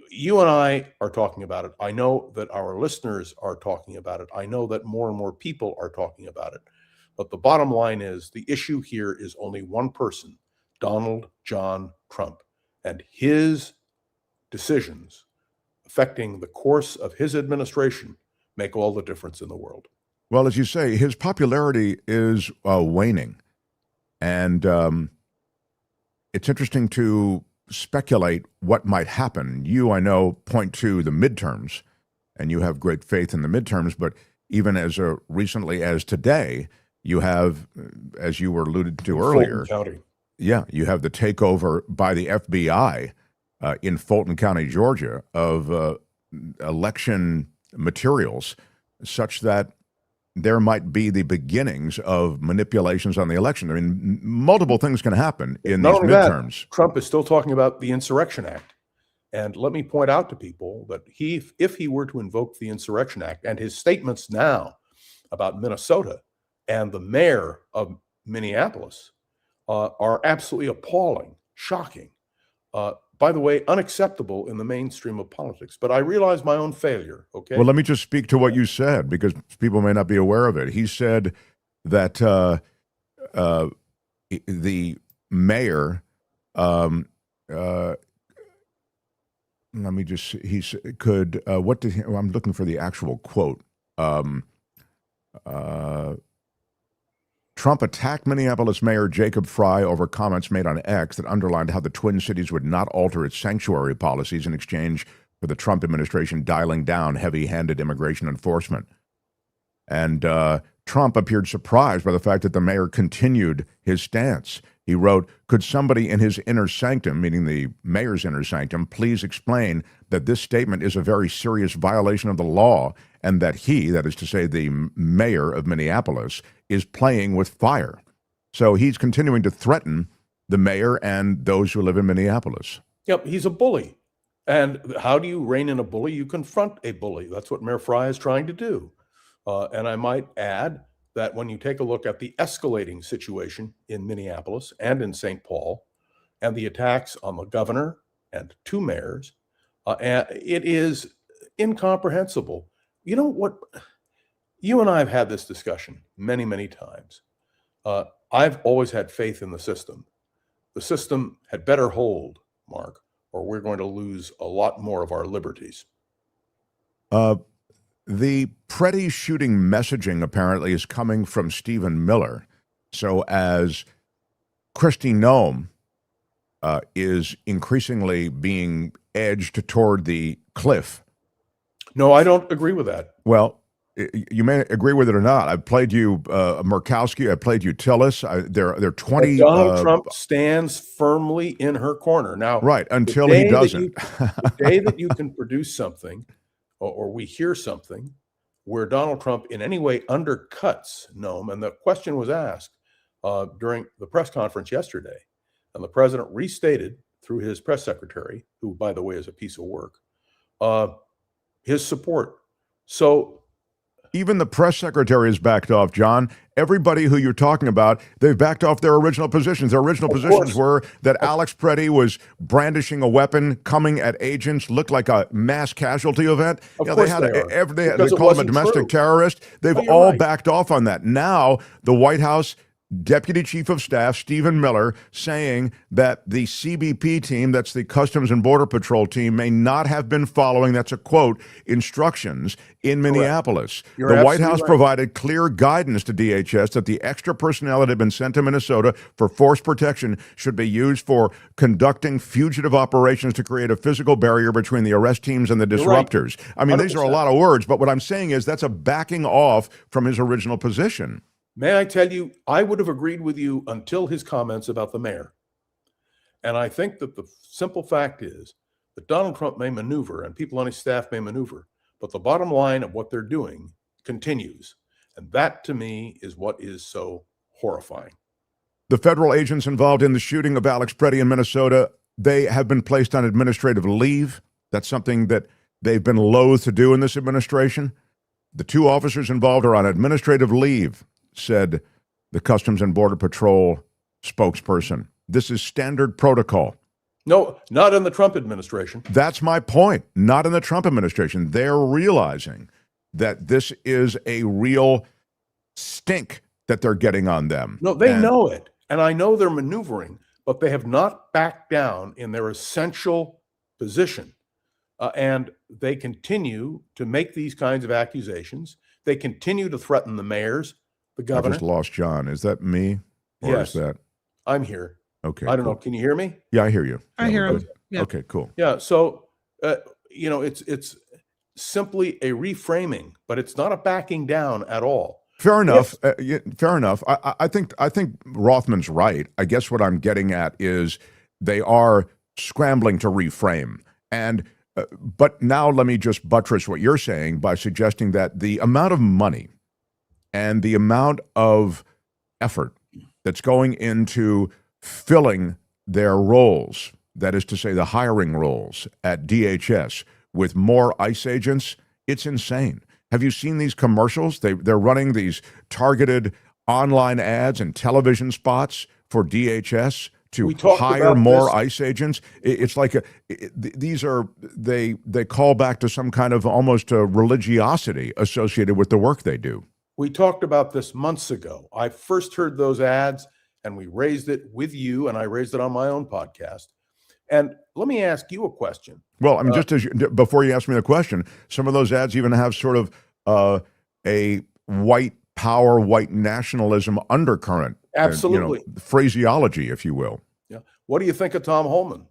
S11: you and I are talking about it. I know that our listeners are talking about it. I know that more and more people are talking about it. But the bottom line is the issue here is only one person, Donald John Trump, and his decisions affecting the course of his administration make all the difference in the world.
S2: Well, as you say, his popularity is waning. And it's interesting to speculate what might happen. You, I know, point to the midterms, and you have great faith in the midterms, but even as recently as today, you have, as you were alluded to earlier, you have the takeover by the FBI in Fulton County, Georgia, of election materials, such that there might be the beginnings of manipulations on the election. Multiple things can happen in these midterms.
S11: Trump is still talking about the Insurrection Act. And let me point out to people that if he were to invoke the Insurrection Act, and his statements now about Minnesota and the mayor of Minneapolis are absolutely appalling, shocking. by the way, unacceptable in the mainstream of politics. But I realize my own failure, okay?
S2: Well, let me just speak to what you said, because people may not be aware of it. He said that the mayor, let me just, could, what did he, I'm looking for the actual quote. Trump attacked Minneapolis Mayor Jacob Frey over comments made on X that underlined how the Twin Cities would not alter its sanctuary policies in exchange for the Trump administration dialing down heavy-handed immigration enforcement. And Trump appeared surprised by the fact that the mayor continued his stance. He wrote, "Could somebody in his inner sanctum," meaning the mayor's inner sanctum, "please explain that this statement is a very serious violation of the law and that he," that is to say the mayor of Minneapolis, "is playing with fire." So he's continuing to threaten the mayor and those who live in Minneapolis.
S11: Yep, he's a bully. And how do you rein in a bully? You confront a bully. That's what Mayor Frey is trying to do. And I might add that when you take a look at the escalating situation in Minneapolis and in St. Paul, and the attacks on the governor and two mayors, it is incomprehensible. You know what? You and I have had this discussion many, many times. I've always had faith in the system. The system had better hold, Mark, or we're going to lose a lot more of our liberties.
S2: The Pretti shooting messaging apparently is coming from Stephen Miller. So as Kristi Noem is increasingly being edged toward the cliff.
S11: No, I don't agree with that.
S2: Well, you may agree with it or not. I've played you Murkowski. I played you Tillis. There are 20.
S11: Donald Trump stands firmly in her corner. Now,
S2: right, until he doesn't.
S11: The day that you can produce something or we hear something where Donald Trump in any way undercuts Noem, and the question was asked during the press conference yesterday, and the president restated through his press secretary, who, by the way, is a piece of work, his support. So
S2: even the press secretary has backed off, John. Everybody who you're talking about, they've backed off their original positions. Their original positions were that Alex Pretti was brandishing a weapon, coming at agents, looked like a mass casualty event.
S11: They
S2: call him a domestic terrorist. They've all backed off on that. Now, the White House Deputy Chief of Staff Stephen Miller saying that the CBP team, that's the Customs and Border Patrol team, may not have been following, that's a quote, instructions in Minneapolis. The White House provided clear guidance to DHS that the extra personnel that had been sent to Minnesota for force protection should be used for conducting fugitive operations to create a physical barrier between the arrest teams and the disruptors. I mean, 100%. These are a lot of words, but what I'm saying is that's a backing off from his original position.
S11: May I tell you, I would have agreed with you until his comments about the mayor. And I think that the simple fact is that Donald Trump may maneuver and people on his staff may maneuver, but the bottom line of what they're doing continues. And that, to me, is what is so horrifying.
S2: The federal agents involved in the shooting of Alex Pretti in Minnesota, they have been placed on administrative leave. That's something that they've been loath to do in this administration. The two officers involved are on administrative leave, said the Customs and Border Patrol spokesperson. This is standard protocol.
S11: No, not in the Trump administration.
S2: That's my point. Not in the Trump administration. They're realizing that this is a real stink that they're getting on them.
S11: No, they know it. And I know they're maneuvering, but they have not backed down in their essential position. And they continue to make these kinds of accusations. They continue to threaten the mayors, the governor.
S2: I just lost John. Is that me? Or
S11: yes.
S2: Is that?
S11: I'm here.
S2: Okay.
S11: I don't know. Can you hear me?
S2: Yeah, I hear you.
S4: I hear him. Yeah.
S2: Okay, cool.
S11: Yeah. So, it's simply a reframing, but it's not a backing down at all.
S2: Fair enough. Fair enough. I think Rothman's right. I guess what I'm getting at is they are scrambling to reframe. And but now let me just buttress what you're saying by suggesting that the amount of money and the amount of effort that's going into filling their roles, that is to say the hiring roles at DHS with more ICE agents, it's insane. Have you seen these commercials? They're running these targeted online ads and television spots for DHS to
S11: talked
S2: hire
S11: about
S2: more
S11: this.
S2: ICE agents. It's like they call back to some kind of almost a religiosity associated with the work they do.
S11: We talked about this months ago. I first heard those ads, and we raised it with you, and I raised it on my own podcast. And let me ask you a question.
S2: Well, I mean, before you ask me the question, some of those ads even have sort of a white power, white nationalism undercurrent.
S11: Absolutely.
S2: Phraseology, if you will.
S11: Yeah. What do you think of Thom Hartmann?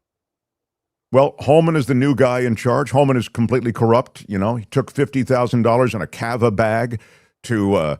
S2: Well, Holman is the new guy in charge. Holman is completely corrupt. He took $50,000 in a Cava bag to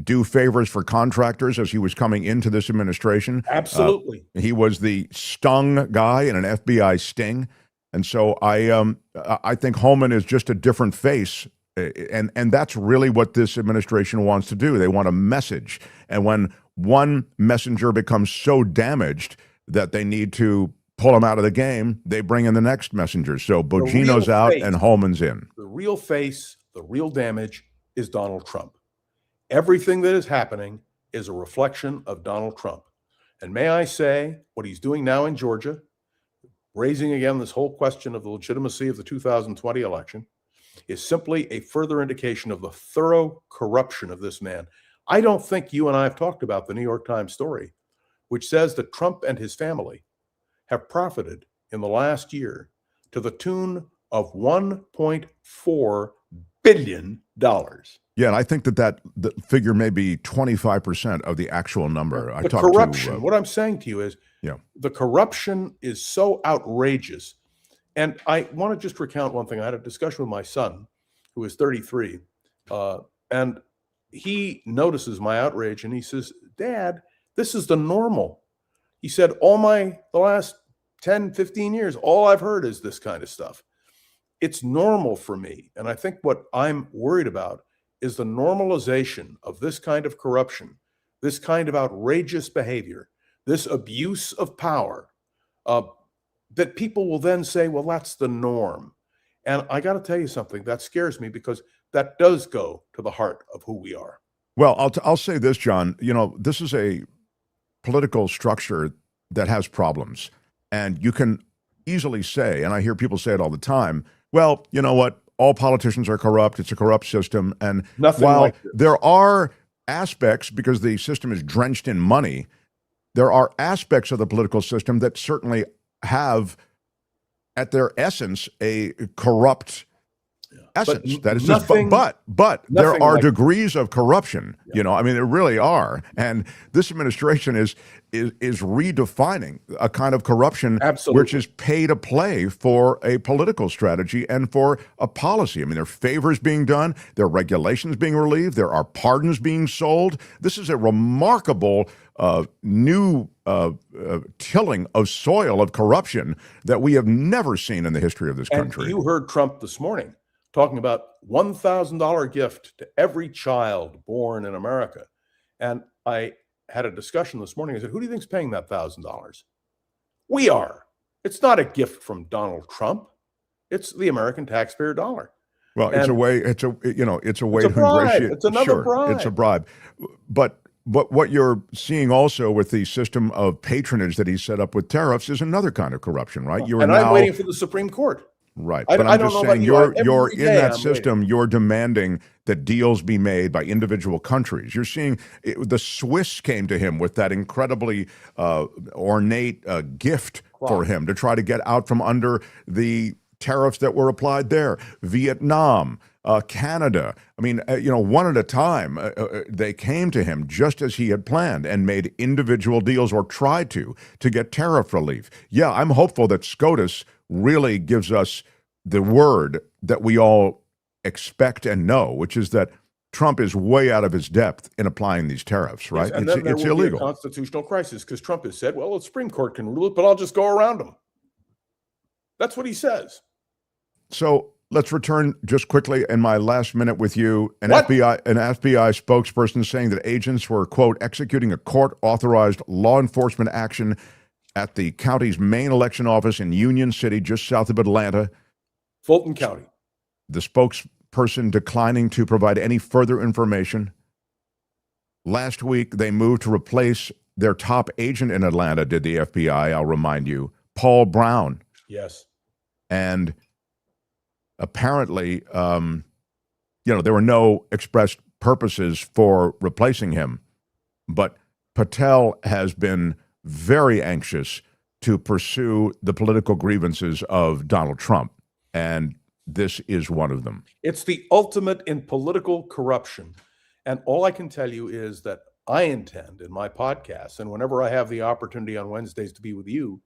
S2: do favors for contractors as he was coming into this administration.
S11: Absolutely.
S2: He was the stung guy in an FBI sting. And so I think Holman is just a different face. And that's really what this administration wants to do. They want a message. And when one messenger becomes so damaged that they need to pull him out of the game, they bring in the next messenger. So Bogino's out and Holman's in.
S11: The real face, the real damage is Donald Trump. Everything that is happening is a reflection of Donald Trump. And may I say, what he's doing now in Georgia, raising again this whole question of the legitimacy of the 2020 election, is simply a further indication of the thorough corruption of this man. I don't think you and I have talked about the New York Times story, which says that Trump and his family have profited in the last year to the tune of $1.4 billion.
S2: Yeah, and I think that the figure may be 25% of the actual number.
S11: The corruption, what I'm saying to you is,
S2: yeah,
S11: the corruption is so outrageous. And I want to just recount one thing. I had a discussion with my son, who is 33, and he notices my outrage, and he says, "Dad, this is the normal." He said, the last 10, 15 years, all I've heard is this kind of stuff. It's normal for me. And I think what I'm worried about is the normalization of this kind of corruption, this kind of outrageous behavior, this abuse of power, that people will then say, well, that's the norm. And I got to tell you something, that scares me, because that does go to the heart of who we are.
S2: Well, I'll say this, John. This is a political structure that has problems. And you can easily say, and I hear people say it all the time, well, you know what? All politicians are corrupt. It's a corrupt system. And while there are aspects, because the system is drenched in money, there are aspects of the political system that certainly have, at their essence, a corrupt essence. That is but there are degrees of corruption. I mean, there really are. And this administration is redefining a kind of corruption which is pay to play for a political strategy and for a policy. I mean, there are favors being done, there are regulations being relieved, there are pardons being sold. This is a remarkable new tilling of soil of corruption that we have never seen in the history of this country.
S11: And you heard Trump this morning talking about $1,000 gift to every child born in America. And I had a discussion this morning. I said, who do you think's paying that $1,000? We are. It's not a gift from Donald Trump. It's the American taxpayer dollar.
S2: Well, it's a way to ingratiate.
S11: It's another bribe.
S2: It's a bribe. But what you're seeing also with the system of patronage that he set up with tariffs is another kind of corruption, right?
S11: I'm waiting for the Supreme Court.
S2: Right. But I'm just saying you're in that system, you're demanding that deals be made by individual countries. You're seeing the Swiss came to him with that incredibly ornate gift for him to try to get out from under the tariffs that were applied there. Vietnam, Canada. I mean, one at a time, they came to him just as he had planned and made individual deals or tried to get tariff relief. Yeah, I'm hopeful that SCOTUS really gives us the word that we all expect and know, which is that Trump is way out of his depth in applying these tariffs, right?
S11: Yes, and then
S2: it's
S11: will
S2: illegal.
S11: Be a constitutional crisis, because Trump has said, well, the Supreme Court can rule it, but I'll just go around them. That's what he says.
S2: So let's return just quickly in my last minute with you. An FBI spokesperson saying that agents were, quote, executing a court-authorized law enforcement action at the county's main election office in Union City, just south of Atlanta.
S11: Fulton County.
S2: The spokesperson declining to provide any further information. Last week, they moved to replace their top agent in Atlanta did the FBI, I'll remind you, Paul Brown.
S11: Yes.
S2: And apparently, there were no expressed purposes for replacing him. But Patel has been very anxious to pursue the political grievances of Donald Trump. And this is one of them.
S11: It's the ultimate in political corruption. And all I can tell you is that I intend in my podcast, and whenever I have the opportunity on Wednesdays to be with you,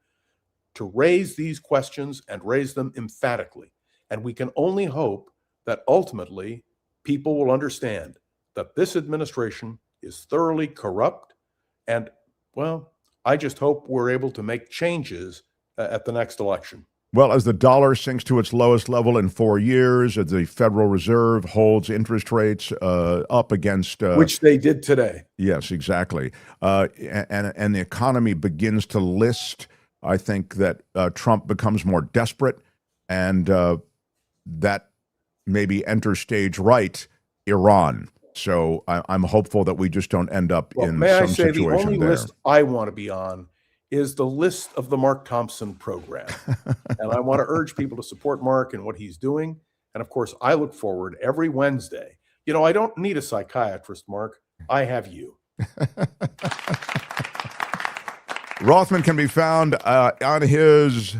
S11: to raise these questions and raise them emphatically. And we can only hope that ultimately people will understand that this administration is thoroughly corrupt. And, well, I just hope we're able to make changes at the next election.
S2: Well, as the dollar sinks to its lowest level in 4 years, as the Federal Reserve holds interest rates up against...
S11: which they did today.
S2: Yes, exactly. And the economy begins to list, I think that Trump becomes more desperate, and that maybe enters stage right, Iran. So I'm hopeful that we just don't end up in some situation
S11: the only
S2: there.
S11: list I want to be on is the list of the Mark Thompson program. And I want to urge people to support Mark and what he's doing. And of course, I look forward every Wednesday. I don't need a psychiatrist, Mark. I have you.
S2: Rothman can be found on his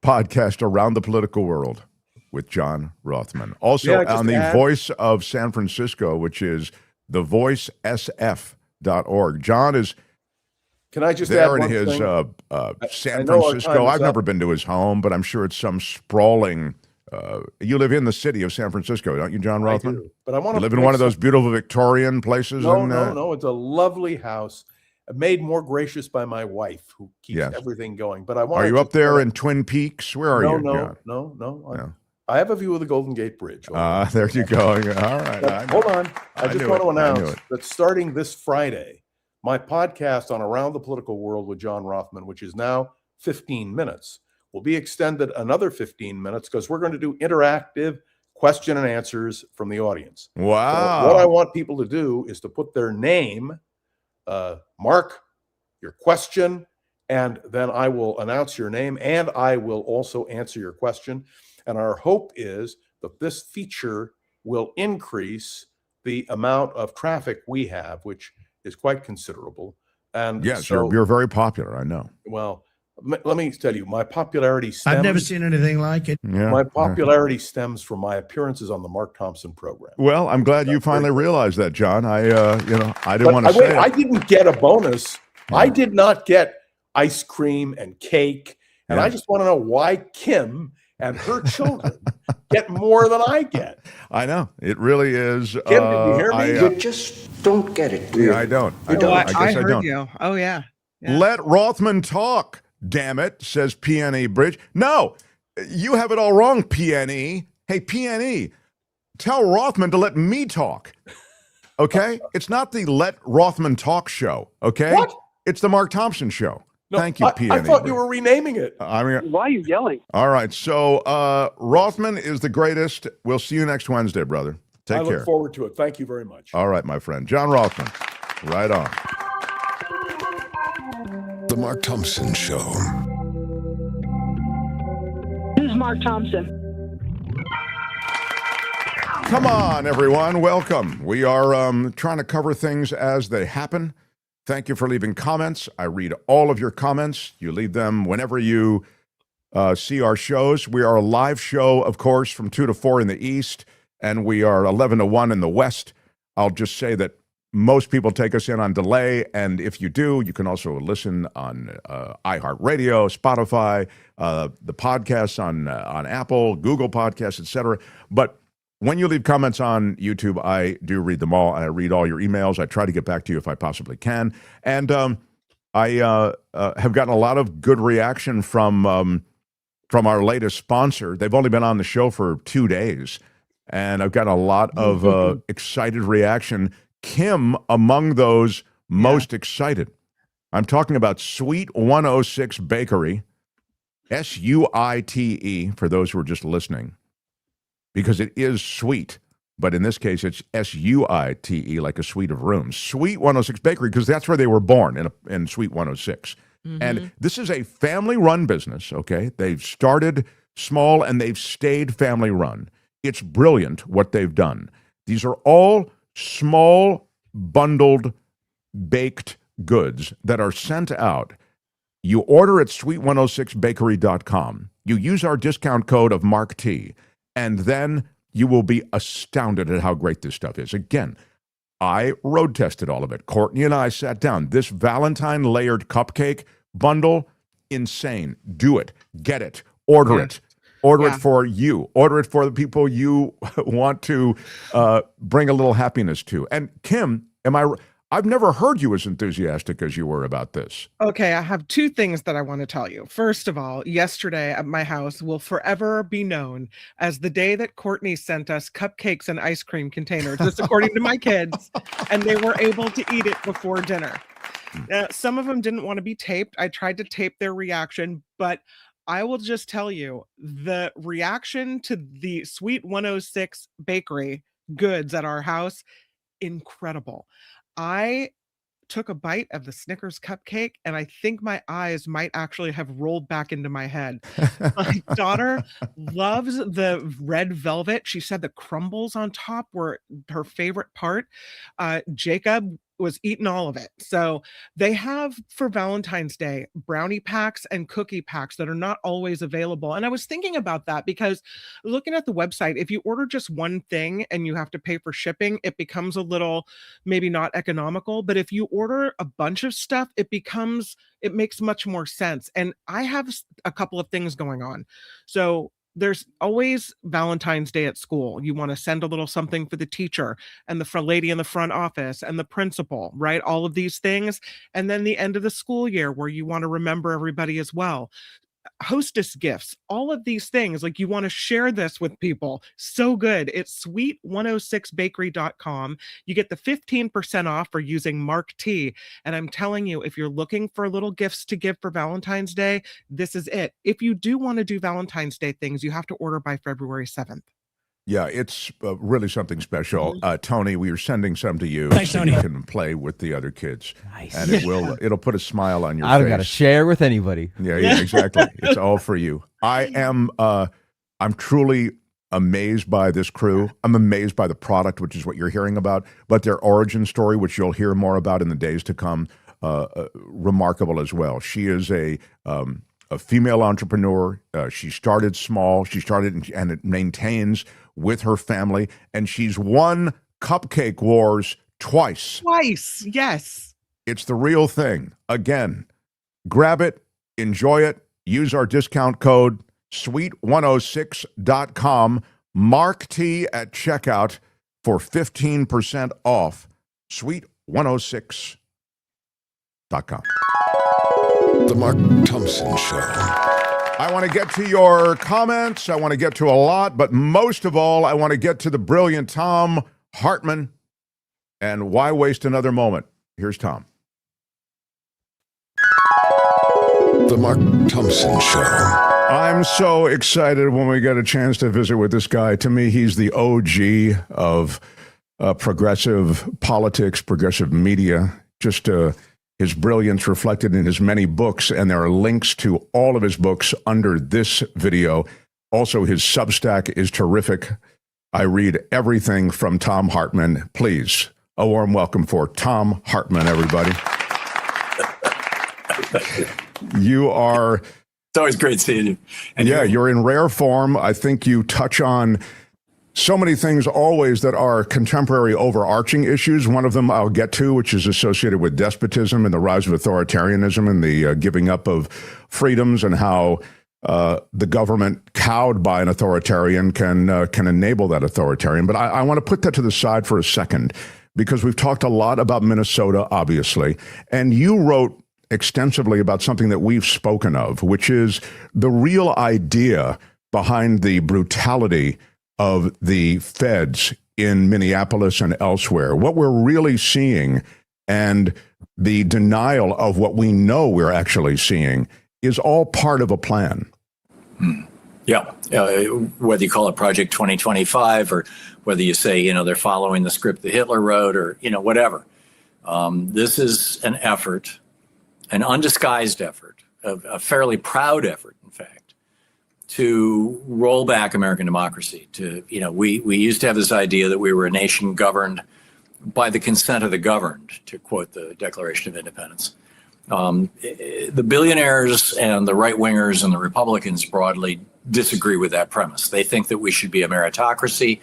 S2: podcast, Around the Political World, with John Rothman. Also on the Voice of San Francisco, which is thevoicesf.org. John is...
S11: Can I just
S2: there
S11: add
S2: in his San Francisco? I've never been to his home, but I'm sure it's some sprawling. You live in the city of San Francisco, don't you, John Rothman?
S11: I do, but I want to
S2: live in one of those beautiful Victorian places.
S11: No. It's a lovely house, made more gracious by my wife, who keeps everything going. But I want.
S2: Are you up there in Twin Peaks? Where are you?
S11: No. I have a view of the Golden Gate Bridge.
S2: There you go. All right.
S11: Hold on. I just want to announce that starting this Friday, my podcast on Around the Political World with John Rothman, which is now 15 minutes, will be extended another 15 minutes because we're going to do interactive question and answers from the audience.
S2: Wow.
S11: So what I want people to do is to put their name, Mark, your question, and then I will announce your name and I will also answer your question. And our hope is that this feature will increase the amount of traffic we have, which is quite considerable. And
S2: yes,
S11: so,
S2: you're very popular, I know.
S11: Well, let me tell you, my popularity stems...
S16: I've never seen anything like it.
S2: Yeah,
S11: my popularity stems from my appearances on the Mark Thompson program.
S2: Well, I'm glad you finally realized that, John. I didn't want to say it.
S11: I didn't get a bonus. Yeah. I did not get ice cream and cake. And I just want to know why Kim and her children get more than I get.
S2: I know. It really is.
S11: Kim, did you hear me?
S10: You just don't get it, do you?
S2: I don't.
S4: I guess I heard you. Oh, yeah.
S2: Let Rothman talk, damn it, says PNE Bridge. No, you have it all wrong, PNE. Hey, PNE, tell Rothman to let me talk, okay? It's not the Let Rothman Talk show, okay?
S11: What?
S2: It's the Mark Thompson show.
S11: No,
S2: Thank you, PNE.
S11: I thought you were renaming it.
S17: Why are you yelling?
S2: All right, so Rothman is the greatest. We'll see you next Wednesday, brother. Take care.
S11: I look forward to it. Thank you very much.
S2: All right, my friend. John Rothman, right on.
S10: The Mark Thompson Show.
S17: This is Mark Thompson.
S2: Come on, everyone. Welcome. We are trying to cover things as they happen. Thank you for leaving comments. I read all of your comments. You leave them whenever you see our shows. We are a live show, of course, from 2 to 4 in the East, and we are 11 to 1 in the West. I'll just say that most people take us in on delay, and if you do, you can also listen on iHeartRadio, Spotify, the podcasts on Apple, Google Podcasts, etc. But when you leave comments on YouTube, I do read them all, and I read all your emails. I try to get back to you if I possibly can. And I have gotten a lot of good reaction from our latest sponsor. They've only been on the show for 2 days, and I've gotten a lot of excited reaction. Kim among those most excited. I'm talking about Sweet 106 Bakery, Suite, for those who are just listening, because it is sweet. but in this case, it's SUITE, like a suite of rooms. Suite 106 Bakery, because that's where they were born, in Suite 106. And this is a family-run business, okay? They've started small, and they've stayed family-run. It's brilliant what they've done. These are all small, bundled, baked goods that are sent out. You order at sweet106bakery.com. You use our discount code of Mark T, and then you will be astounded at how great this stuff is. Again, I road tested all of it. Courtney and I sat down. This Valentine layered cupcake bundle, insane. Do it. Get it. Order it. Order it for you. Order it for the people you want to bring a little happiness to. And Kim, I've never heard you as enthusiastic as you were about this.
S4: Okay, I have two things that I want to tell you. First of all, yesterday at my house will forever be known as the day that Courtney sent us cupcakes and ice cream containers. This according to my kids, and they were able to eat it before dinner. Now, some of them didn't want to be taped. I tried to tape their reaction, but I will just tell you, the reaction to the Suite 106 Bakery goods at our house, incredible. I took a bite of the Snickers cupcake, and I think my eyes might actually have rolled back into my head. My daughter loves the red velvet. She said the crumbles on top were her favorite part. Jacob was eating all of it. So they have for Valentine's Day brownie packs and cookie packs that are not always available. And I was thinking about that because looking at the website, if you order just one thing and you have to pay for shipping, it becomes a little maybe not economical. But if you order a bunch of stuff, it makes much more sense. And I have a couple of things going on. So there's always Valentine's Day at school. You want to send a little something for the teacher and the lady in the front office and the principal, right? All of these things. And then the end of the school year where you want to remember everybody as well. Hostess gifts, all of these things, like you want to share this with people. So good. It's sweet106bakery.com. You get the 15% off for using Mark T. And I'm telling you, if you're looking for little gifts to give for Valentine's Day, this is it. If you do want to do Valentine's Day things, you have to order by February 7th.
S2: Yeah, it's really something special. Tony, we are sending some to you.
S8: Thanks, Tony.
S2: You can play with the other kids.
S8: Nice.
S2: And it'll put a smile on your
S16: I
S2: face.
S16: don't got to share with anybody.
S2: Yeah, exactly. It's all for you. I'm truly amazed by this crew. I'm amazed by the product, which is what you're hearing about, but their origin story, which you'll hear more about in the days to come, remarkable as well. She is a female entrepreneur. She started small. She started and it maintains with her family, and she's won Cupcake Wars twice.
S4: Twice, yes.
S2: It's the real thing. Again, grab it, enjoy it, use our discount code sweet106.com, Mark T at checkout for 15% off, sweet106.com.
S10: The Mark Thompson Show.
S2: I want to get to your comments. I want to get to a lot, but most of all, I want to get to the brilliant Thom Hartmann. And why waste another moment? Here's Thom.
S10: The Mark Thompson Show.
S2: I'm so excited when we get a chance to visit with this guy. To me, he's the OG of progressive politics, progressive media. Just his brilliance reflected in his many books, and there are links to all of his books under this video. Also, his Substack is terrific. I read everything from Thom Hartmann. Please, a warm welcome for Thom Hartmann, everybody. You are...
S18: It's always great seeing you. And
S2: yeah, you're in rare form. I think you touch on so many things always that are contemporary overarching issues. One of them I'll get to, which is associated with despotism and the rise of authoritarianism and the giving up of freedoms, and how the government, cowed by an authoritarian, can enable that authoritarian. But I want to put that to the side for a second, because we've talked a lot about Minnesota, obviously, and you wrote extensively about something that we've spoken of, which is the real idea behind the brutality of the feds in Minneapolis and elsewhere. What we're really seeing, and the denial of what we know we're actually seeing, is all part of a plan.
S18: Yeah, whether you call it Project 2025 or whether you say, they're following the script that Hitler wrote or, whatever. This is an effort, an undisguised effort, a fairly proud effort, in fact, to roll back American democracy. We used to have this idea that we were a nation governed by the consent of the governed, to quote the Declaration of Independence. The billionaires and the right-wingers and the Republicans broadly disagree with that premise. They think that we should be a meritocracy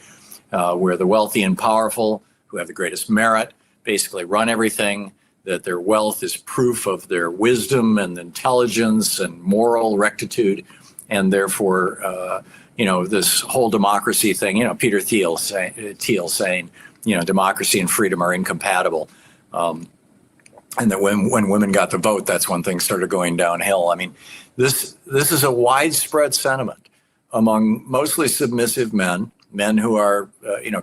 S18: where the wealthy and powerful who have the greatest merit basically run everything, that their wealth is proof of their wisdom and intelligence and moral rectitude, and therefore, this whole democracy thing, Peter Thiel saying, democracy and freedom are incompatible. And that when women got the vote, that's when things started going downhill. I mean, this is a widespread sentiment among mostly submissive men who are,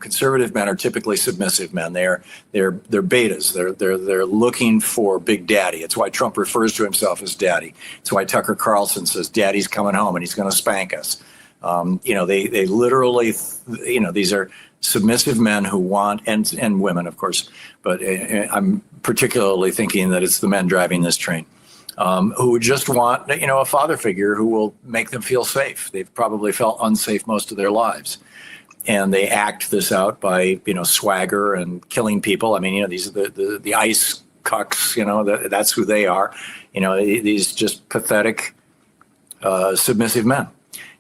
S18: conservative men are typically submissive men. They're betas. They're looking for Big Daddy. It's why Trump refers to himself as Daddy. It's why Tucker Carlson says Daddy's coming home and he's going to spank us. They literally, these are submissive men who want, and women, of course, but I'm particularly thinking that it's the men driving this train, who just want, a father figure who will make them feel safe. They've probably felt unsafe most of their lives. And they act this out by, swagger and killing people. I mean, these are the ice cucks, that's who they are. These just pathetic, submissive men.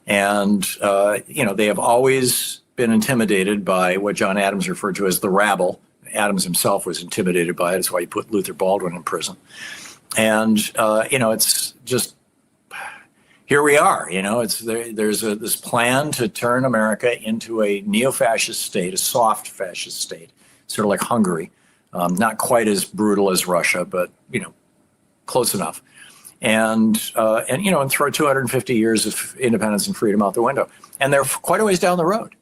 S18: And, they have always been intimidated by what John Adams referred to as the rabble. Adams himself was intimidated by it. That's why he put Luther Baldwin in prison. And, it's just, here we are, there's this plan to turn America into a neo-fascist state, a soft fascist state, sort of like Hungary, not quite as brutal as Russia, but, close enough. And throw 250 years of independence and freedom out the window. And they're quite a ways down the road.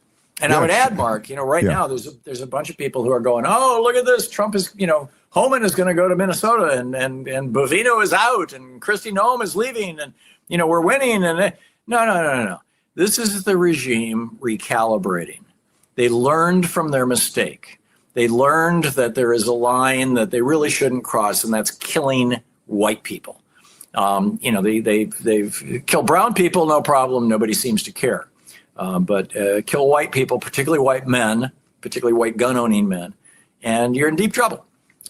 S18: And I would add, Mark, now there's a bunch of people who are going, oh, look at this. Trump is, Homeland is going to go to Minnesota and Bovino is out and Kristi Noem is leaving and, we're winning. And no. This is the regime recalibrating. They learned from their mistake. They learned that there is a line that they really shouldn't cross, and that's killing white people. They've killed brown people, no problem. Nobody seems to care. But kill white people, particularly white men, particularly white gun-owning men, and you're in deep trouble.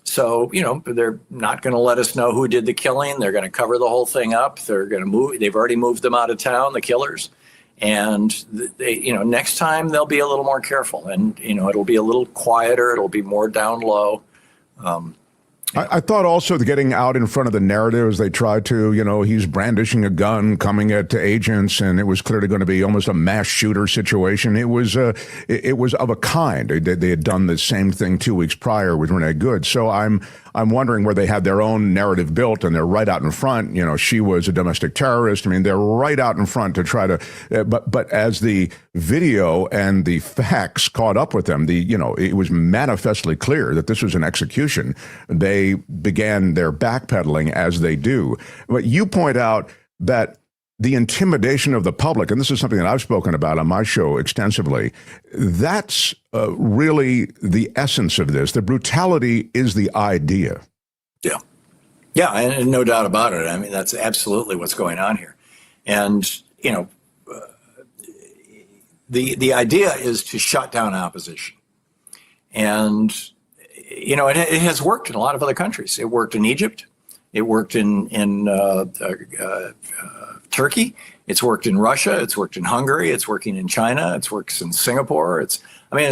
S18: So, they're not going to let us know who did the killing. They're going to cover the whole thing up. They're going to move. They've already moved them out of town, the killers. And, next time they'll be a little more careful. And, it'll be a little quieter. It'll be more down low.
S2: I thought also getting out in front of the narrative as they tried to, he's brandishing a gun coming at agents, and it was clearly going to be almost a mass shooter situation. It was of a kind. They had done the same thing 2 weeks prior with Renee Good. So I'm wondering where they had their own narrative built, and they're right out in front. She was a domestic terrorist. I mean, they're right out in front to try to. But as the video and the facts caught up with them, it was manifestly clear that this was an execution. They began their backpedaling as they do. But you point out that the intimidation of the public, and this is something that I've spoken about on my show extensively, that's really the essence of this. The brutality is the idea.
S18: Yeah, and no doubt about it. I mean, that's absolutely what's going on here. And, the idea is to shut down opposition. And, it has worked in a lot of other countries. It worked in Egypt. It worked in Turkey. It's worked in Russia. It's worked in Hungary. It's working in China. It's works in Singapore. It's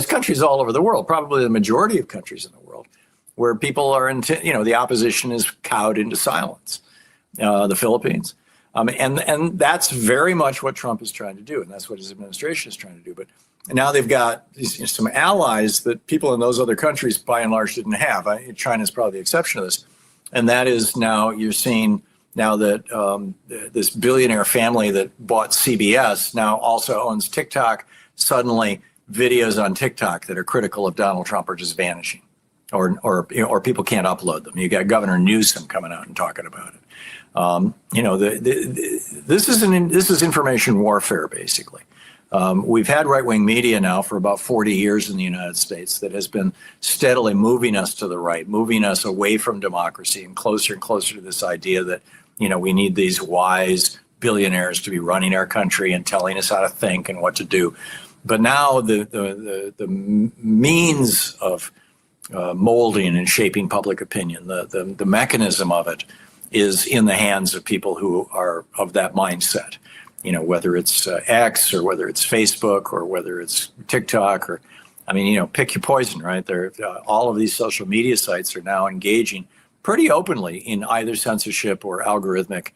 S18: countries all over the world, probably the majority of countries in the world, where people are, the opposition is cowed into silence. The Philippines. And that's very much what Trump is trying to do. And that's what his administration is trying to do. But now they've got some allies that people in those other countries, by and large, didn't have. China is probably the exception to this. And that is now you're seeing now that this billionaire family that bought CBS now also owns TikTok. Suddenly, videos on TikTok that are critical of Donald Trump are just vanishing, or people can't upload them. You got Governor Newsom coming out and talking about it. This is information warfare, basically. We've had right-wing media now for about 40 years in the United States that has been steadily moving us to the right, moving us away from democracy and closer to this idea that, we need these wise billionaires to be running our country and telling us how to think and what to do. But now the means of molding and shaping public opinion, the mechanism of it is in the hands of people who are of that mindset. Whether it's X or whether it's Facebook or whether it's TikTok or, pick your poison, right? All of these social media sites are now engaging pretty openly in either censorship or algorithmic,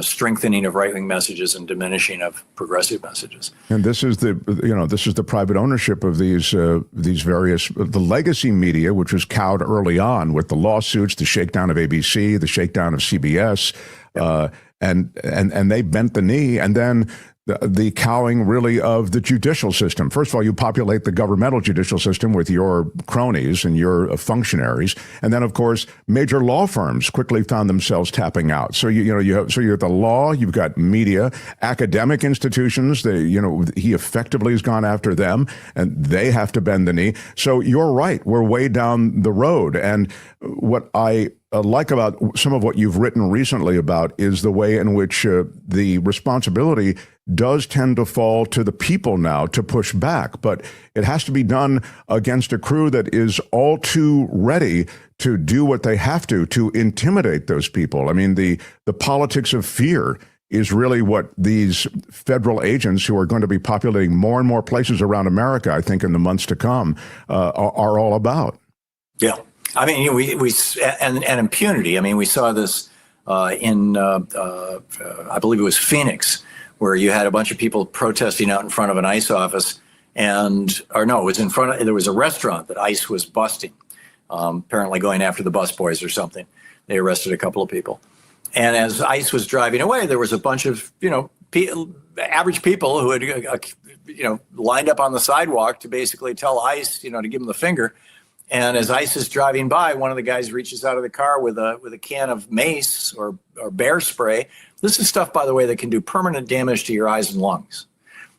S18: strengthening of right-wing messages and diminishing of progressive messages.
S2: And this is the private ownership of these various, the legacy media, which was cowed early on with the lawsuits, the shakedown of ABC, the shakedown of CBS, and they bent the knee, and then the cowing really of the judicial system. First of all, you populate the governmental judicial system with your cronies and your functionaries, and then of course major law firms quickly found themselves tapping out. So you're the law, you've got media, academic institutions. He effectively has gone after them, and they have to bend the knee. So you're right, we're way down the road. And what I like about some of what you've written recently about is the way in which the responsibility does tend to fall to the people now to push back, but it has to be done against a crew that is all too ready to do what they have to intimidate those people. I mean, the politics of fear is really what these federal agents who are going to be populating more and more places around America, I think in the months to come, are all about.
S18: Yeah. I mean, we and impunity. I mean, we saw this in, I believe it was Phoenix, where you had a bunch of people protesting out in front of an ICE office, it was in front of, there was a restaurant that ICE was busting, apparently going after the busboys or something. They arrested a couple of people. And as ICE was driving away, there was a bunch of, average people who had, lined up on the sidewalk to basically tell ICE, to give them the finger. And as ICE is driving by, one of the guys reaches out of the car with a can of mace or bear spray. This is stuff, by the way, that can do permanent damage to your eyes and lungs.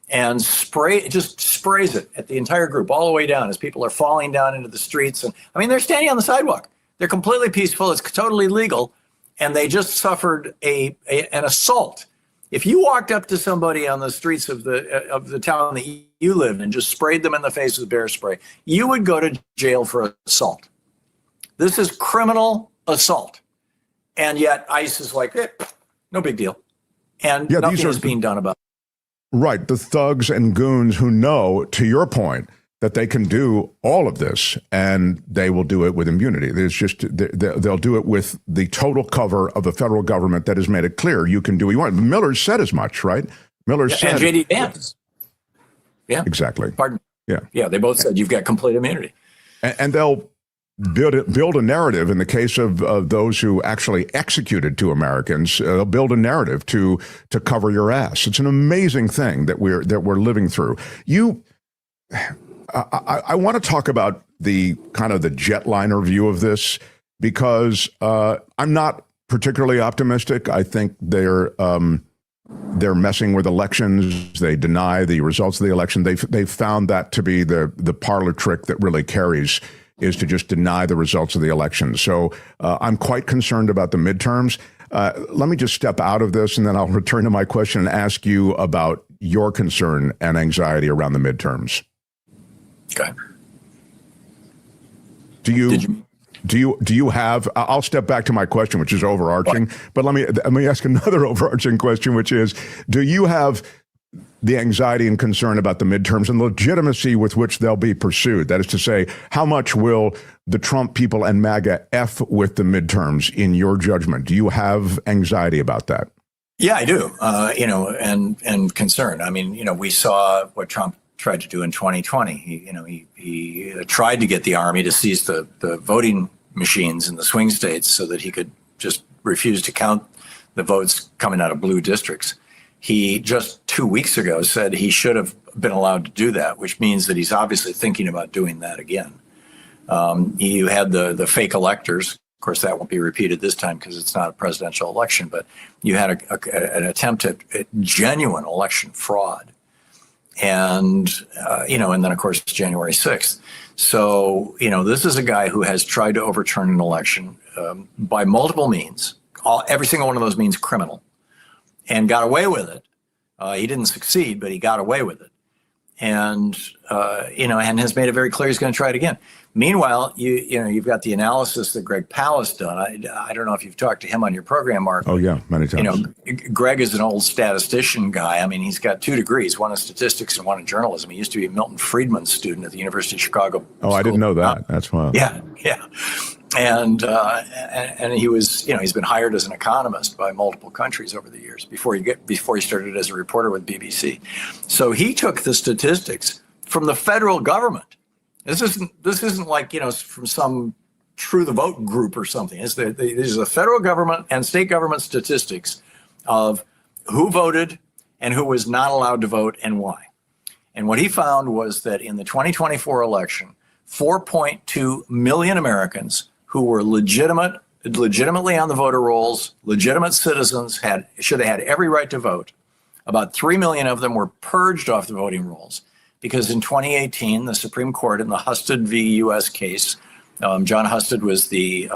S18: And just sprays it at the entire group all the way down as people are falling down into the streets. And they're standing on the sidewalk. They're completely peaceful. It's totally legal. And they just suffered an assault. If you walked up to somebody on the streets of the town that you live in and just sprayed them in the face with bear spray, you would go to jail for assault. This is criminal assault. And yet ICE is like, no big deal. And nothing is being done about it.
S2: Right. The thugs and goons who know, to your point, that they can do all of this, and they will do it with immunity. They'll do it with the total cover of the federal government that has made it clear you can do what you want. Miller said as much, right? Miller said.
S18: And J.D. Vance. Yeah.
S2: Exactly.
S18: Pardon.
S2: Yeah.
S18: Yeah, they both said you've got complete immunity.
S2: And they'll build a narrative in the case of those who actually executed two Americans. They'll build a narrative to cover your ass. It's an amazing thing that we're living through. I want to talk about the kind of the jetliner view of this, because I'm not particularly optimistic. I think they're messing with elections. They deny the results of the election. They've found that to be the parlor trick that really carries, is to just deny the results of the election. So I'm quite concerned about the midterms. Let me just step out of this, and then I'll return to my question and ask you about your concern and anxiety around the midterms.
S18: Okay.
S2: Do you have, I'll step back to my question, which is overarching, but let me ask another overarching question, which is, do you have the anxiety and concern about the midterms and the legitimacy with which they'll be pursued? That is to say, how much will the Trump people and MAGA F with the midterms in your judgment? Do you have anxiety about that?
S18: Yeah, I do, and concern. We saw what Trump tried to do in 2020. He tried to get the army to seize the voting machines in the swing states so that he could just refuse to count the votes coming out of blue districts. He just 2 weeks ago said he should have been allowed to do that, which means that he's obviously thinking about doing that again. You had the fake electors Of course, that won't be repeated this time because it's not a presidential election, but you had an attempt at genuine election fraud. And, and then, of course, January 6th. So, this is a guy who has tried to overturn an election by multiple means, every single one of those means criminal, and got away with it. He didn't succeed, but he got away with it. And, and has made it very clear he's going to try it again. Meanwhile, you've got the analysis that Greg Palast done. I don't know if you've talked to him on your program, Mark.
S2: Oh, yeah, many times.
S18: Greg is an old statistician guy. I mean, he's got 2 degrees, one in statistics and one in journalism. He used to be a Milton Friedman student at the University of Chicago.
S2: Oh, I didn't know that. That's wild.
S18: Yeah. And he was, he's been hired as an economist by multiple countries over the years before he started as a reporter with BBC. So he took the statistics from the federal government. This isn't like, from some True the Vote group or something. These are the federal government and state government statistics of who voted and who was not allowed to vote and why. And what he found was that in the 2024 election, 4.2 million Americans who were legitimately on the voter rolls, legitimate citizens, should have had every right to vote. About 3 million of them were purged off the voting rolls because in 2018, the Supreme Court in the Husted v. U.S. case, John Husted was the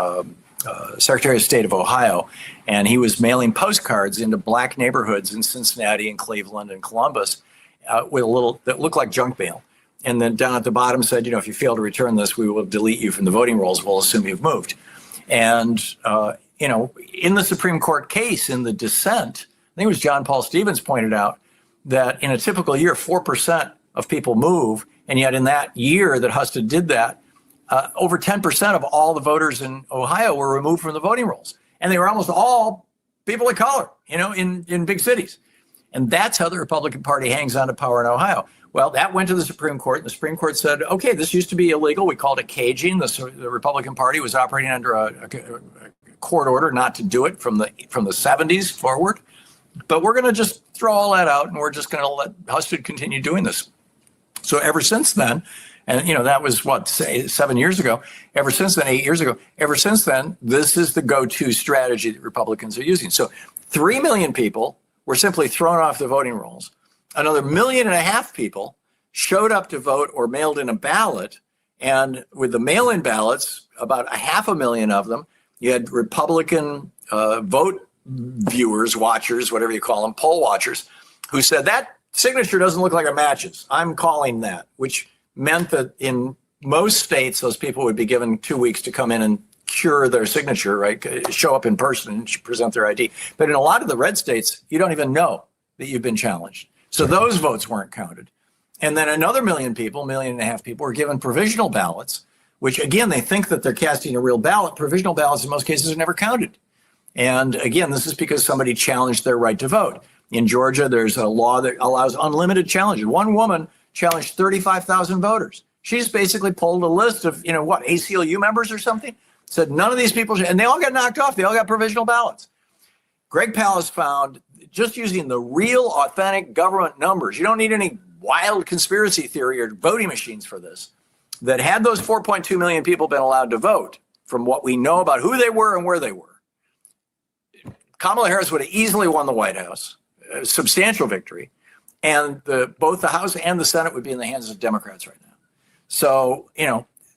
S18: Secretary of State of Ohio, and he was mailing postcards into black neighborhoods in Cincinnati and Cleveland and Columbus with that looked like junk mail. And then down at the bottom said, if you fail to return this, we will delete you from the voting rolls. We'll assume you've moved. And, in the Supreme Court case, in the dissent, I think it was John Paul Stevens pointed out that in a typical year, 4% of people move. And yet in that year that Husted did that, over 10% of all the voters in Ohio were removed from the voting rolls. And they were almost all people of color, in big cities. And that's how the Republican Party hangs on to power in Ohio. Well, that went to the Supreme Court, and the Supreme Court said, okay, this used to be illegal. We called it caging. The Republican Party was operating under a court order not to do it from the 70s forward. But we're going to just throw all that out, and we're just going to let Husted continue doing this. So ever since then, and that was 7 years ago, ever since then, 8 years ago, ever since then, this is the go-to strategy that Republicans are using. So 3 million people were simply thrown off the voting rolls. Another 1.5 million people showed up to vote or mailed in a ballot. And with the mail-in ballots, about 500,000 of them, you had Republican vote viewers, watchers, whatever you call them, poll watchers, who said that signature doesn't look like it matches. I'm calling that, which meant that in most states, those people would be given 2 weeks to come in and cure their signature, right? Show up in person and present their ID. But in a lot of the red states, you don't even know that you've been challenged. So those votes weren't counted. And then another 1 million people, 1.5 million people, were given provisional ballots, which again, they think that they're casting a real ballot. Provisional ballots in most cases are never counted. And again, this is because somebody challenged their right to vote. In Georgia, there's a law that allows unlimited challenges. One woman challenged 35,000 voters. She just basically pulled a list of, ACLU members or something, said none of these people, and they all got knocked off. They all got provisional ballots. Greg Palast found just using the real authentic government numbers, you don't need any wild conspiracy theory or voting machines for this, that had those 4.2 million people been allowed to vote, from what we know about who they were and where they were, Kamala Harris would have easily won the White House, a substantial victory, and both the House and the Senate would be in the hands of Democrats right now. So,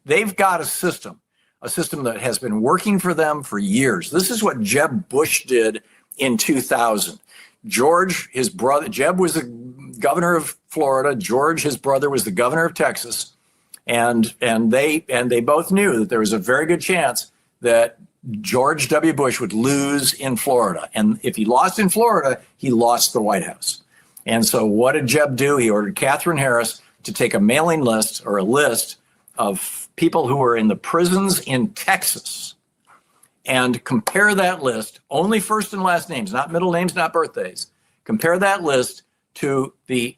S18: they've got a system that has been working for them for years. This is what Jeb Bush did in 2000. George, his brother, Jeb was the governor of Florida. George, his brother, was the governor of Texas. And they both knew that there was a very good chance that George W. Bush would lose in Florida. And if he lost in Florida, he lost the White House. And so what did Jeb do? He ordered Katherine Harris to take a mailing list or a list of people who were in the prisons in Texas and compare that list, only first and last names, not middle names, not birthdays. Compare that list to the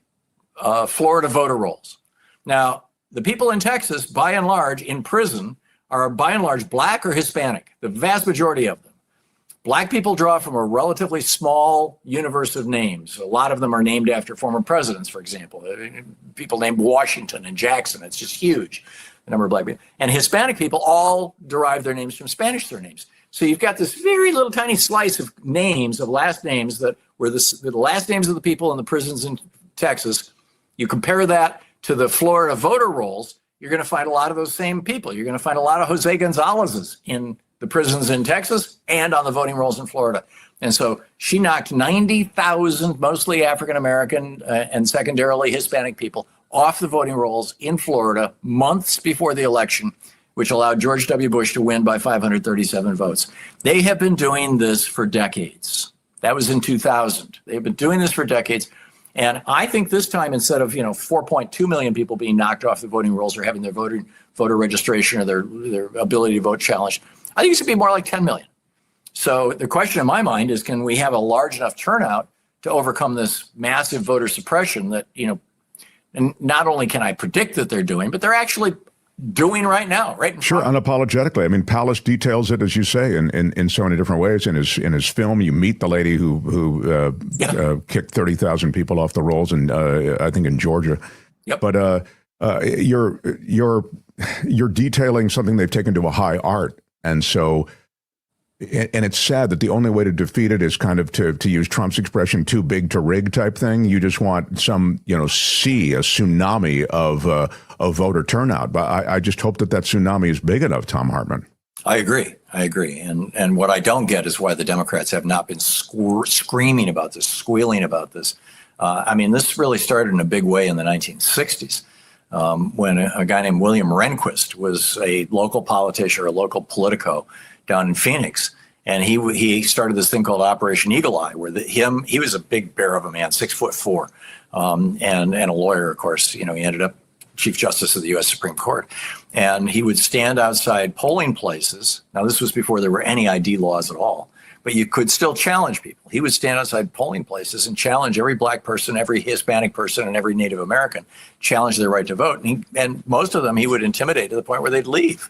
S18: Florida voter rolls. Now, the people in Texas, by and large, in prison, are by and large black or Hispanic, the vast majority of them. Black people draw from a relatively small universe of names. A lot of them are named after former presidents, for example. People named Washington and Jackson. It's just huge. the number of black people. And Hispanic people all derive their names from Spanish surnames. So you've got this very little tiny slice of names, of last names that were the last names of the people in the prisons in Texas. You compare that to the Florida voter rolls, you're going to find a lot of those same people. You're going to find a lot of Jose Gonzalez's in the prisons in Texas and on the voting rolls in Florida. And so she knocked 90,000, mostly African-American and secondarily Hispanic people off the voting rolls in Florida months before the election, which allowed George W. Bush to win by 537 votes. They have been doing this for decades. That was in 2000. They've been doing this for decades. And I think this time, instead of 4.2 million people being knocked off the voting rolls or having their voter registration or their ability to vote challenged, I think it's going to be more like 10 million. So the question in my mind is, can we have a large enough turnout to overcome this massive voter suppression that, and not only can I predict that they're doing, but they're actually doing right now, right in
S2: Sure,
S18: front.
S2: unapologetically. I mean, Pallas details it, as you say, in so many different ways. In his film, you meet the lady who kicked 30,000 people off the rolls, and I think in Georgia.
S18: Yep.
S2: But you're detailing something they've taken to a high art, and so. And it's sad that the only way to defeat it is kind of to use Trump's expression, too big to rig type thing. You just want some, a tsunami of voter turnout. But I just hope that tsunami is big enough, Thom Hartmann.
S18: I agree. And what I don't get is why the Democrats have not been screaming about this, squealing about this. This really started in a big way in the 1960s. When a guy named William Rehnquist was a local politician or a local politico down in Phoenix. And he started this thing called Operation Eagle Eye, where he was a big bear of a man, 6'4", and a lawyer, of course. He ended up Chief Justice of the U.S. Supreme Court. And he would stand outside polling places. Now, this was before there were any ID laws at all, but you could still challenge people. He would stand outside polling places and challenge every black person, every Hispanic person, and every Native American, challenge their right to vote. And most of them he would intimidate to the point where they'd leave.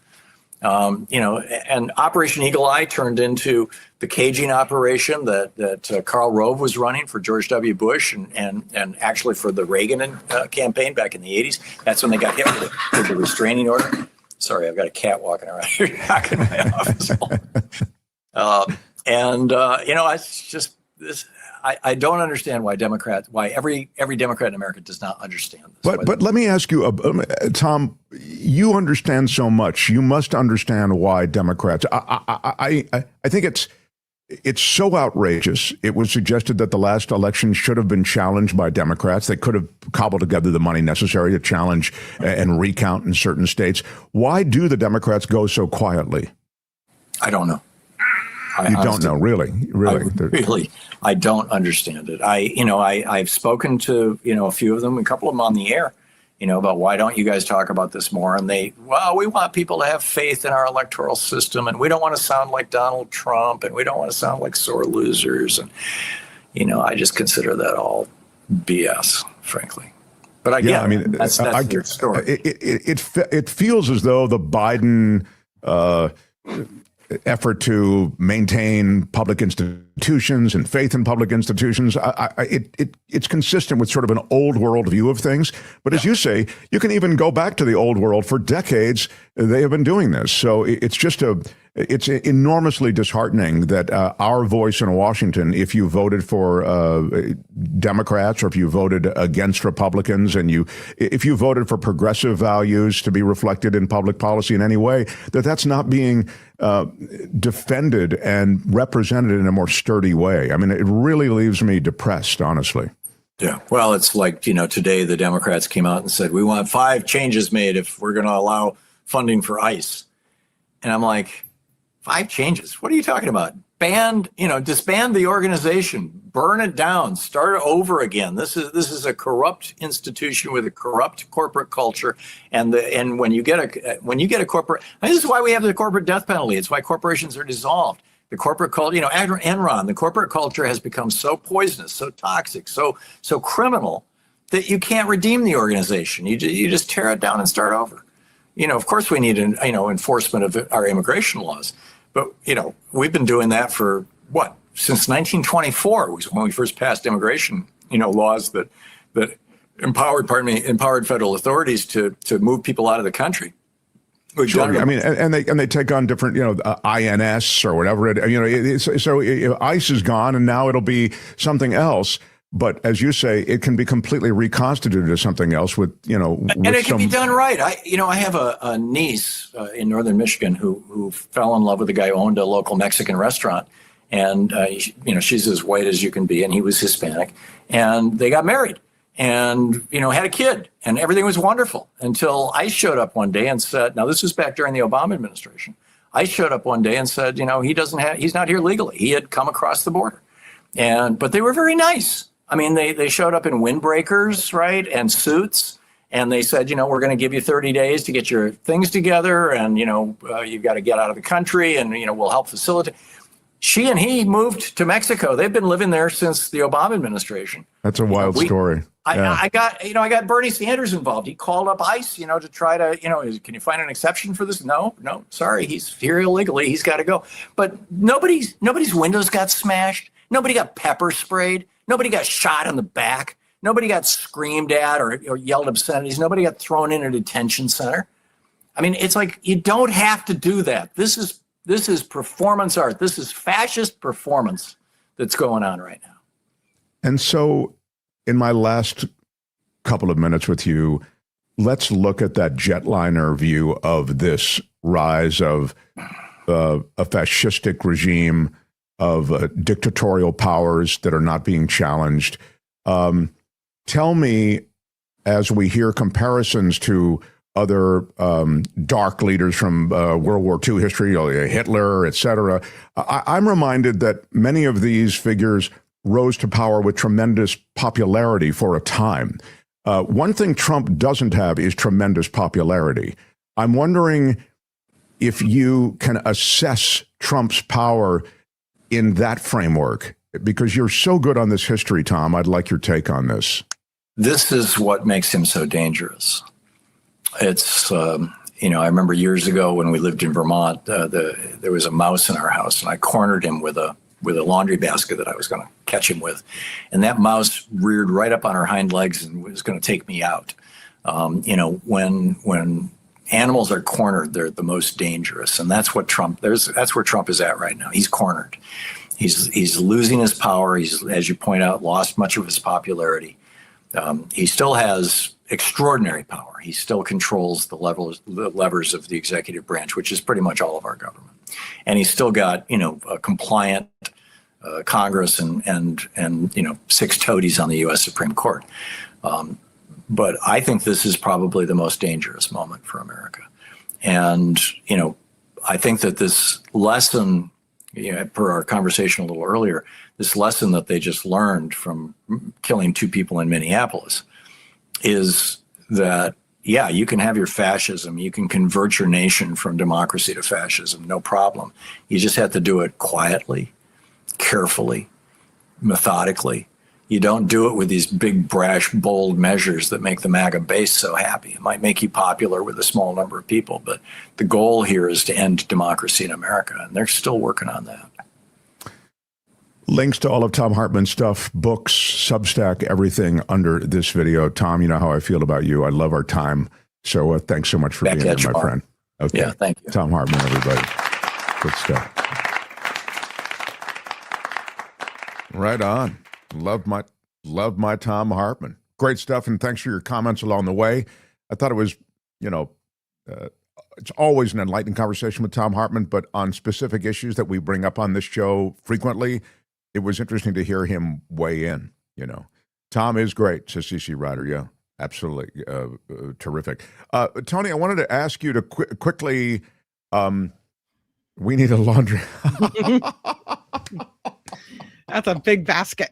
S18: And Operation Eagle Eye turned into the caging operation that Karl Rove was running for George W. Bush and actually for the Reagan campaign back in the 80s. That's when they got hit with the restraining order. Sorry, I've got a cat walking around here knocking my office. It's just this. I don't understand why every Democrat in America does not understand this.
S2: But let me ask you, Thom, you understand so much. You must understand why Democrats. I think it's so outrageous. It was suggested that the last election should have been challenged by Democrats. They could have cobbled together the money necessary to challenge and recount in certain states. Why do the Democrats go so quietly?
S18: I don't know.
S2: You don't know, really?
S18: I don't understand it. I've spoken to, a few of them, a couple of them on the air, about why don't you guys talk about this more? And we want people to have faith in our electoral system, and we don't want to sound like Donald Trump, and we don't want to sound like sore losers. And, I just consider that all BS, frankly. But that's their story.
S2: It feels as though the Biden effort to maintain public institutions and faith in public institutions, it's consistent with sort of an old world view of things. But as you say, you can even go back to the old world. For decades, they have been doing this. So it's enormously disheartening that our voice in Washington, if you voted for Democrats or if you voted against Republicans and if you voted for progressive values to be reflected in public policy in any way, that's not being defended and represented in a more sturdy way. It really leaves me depressed, honestly.
S18: Yeah. Well, it's like, today the Democrats came out and said, we want 5 changes made if we're going to allow funding for ICE. And I'm like, 5 changes? What are you talking about? Disband the organization, burn it down, start over again. This is a corrupt institution with a corrupt corporate culture, and when you get a corporate, this is why we have the corporate death penalty. It's why corporations are dissolved. The corporate culture, Enron, the corporate culture has become so poisonous, so toxic, so criminal that you can't redeem the organization. You just tear it down and start over. Of course we need enforcement of our immigration laws. But, we've been doing that for since 1924 was when we first passed immigration, laws that empowered federal authorities to move people out of the country.
S2: Sure. I mean, and they take on different, INS or whatever. So ICE is gone, and now it'll be something else. But as you say, it can be completely reconstituted as something else with,
S18: and it can be done right. I have a niece in northern Michigan who fell in love with a guy who owned a local Mexican restaurant, and she's as white as you can be, and he was Hispanic, and they got married. And, had a kid, and everything was wonderful until I showed up one day and said, now this was back during the Obama administration. I showed up one day and said, he's not here legally. He had come across the border. But they were very nice. I mean, they showed up in windbreakers, right, and suits. And they said, we're going to give you 30 days to get your things together. And, you've got to get out of the country and, we'll help facilitate. She and he moved to Mexico. They've been living there since the Obama administration.
S2: That's a wild story.
S18: I got Bernie Sanders involved. He called up ICE, to try to, can you find an exception for this? No, sorry, he's here illegally. He's got to go. But nobody's windows got smashed. Nobody got pepper sprayed. Nobody got shot in the back. Nobody got screamed at or yelled obscenities. Nobody got thrown in a detention center. I mean, it's like you don't have to do that. This is performance art. This is fascist performance that's going on right now.
S2: And so in my last couple of minutes with you, let's look at that jetliner view of this rise of a fascistic regime, of dictatorial powers that are not being challenged. Tell me, as we hear comparisons to other dark leaders from World War II history, Hitler, et cetera, I'm reminded that many of these figures rose to power with tremendous popularity for a time. One thing Trump doesn't have is tremendous popularity. I'm wondering if you can assess Trump's power in that framework, because you're so good on this history, Thom. I'd like your take on this.
S18: This is what makes him so dangerous. It's, I remember years ago when we lived in Vermont, there was a mouse in our house, and I cornered him with a laundry basket that I was going to catch him with. And that mouse reared right up on her hind legs and was going to take me out. When animals are cornered, they're the most dangerous. And that's what that's where Trump is at right now. He's cornered. He's losing his power. He's, as you point out, lost much of his popularity. He still has extraordinary power. He still controls the levers of the executive branch, which is pretty much all of our government. And he's still got, a compliant Congress and 6 toadies on the U.S. Supreme Court. But I think this is probably the most dangerous moment for America. And, I think that this lesson, per our conversation a little earlier, this lesson that they just learned from killing 2 people in Minneapolis is that, you can have your fascism. You can convert your nation from democracy to fascism, no problem. You just have to do it quietly, carefully, methodically. You don't do it with these big, brash, bold measures that make the MAGA base so happy. It might make you popular with a small number of people, but the goal here is to end democracy in America, and they're still working on that.
S2: Links to all of Thom Hartmann's stuff, books, Substack, everything under this video. Thom, you know how I feel about you. I love our time. So thanks so much for being here, my friend. Okay.
S18: Yeah, thank you.
S2: Thom Hartmann, everybody. Good stuff. Right on. Love my Thom Hartmann. Great stuff, and thanks for your comments along the way. I thought it was, it's always an enlightening conversation with Thom Hartmann, but on specific issues that we bring up on this show frequently, it was interesting to hear him weigh in. Thom is great, says CC Ryder. Yeah, absolutely. Terrific. Tony, I wanted to ask you to quickly, we need a laundry.
S4: That's a big basket.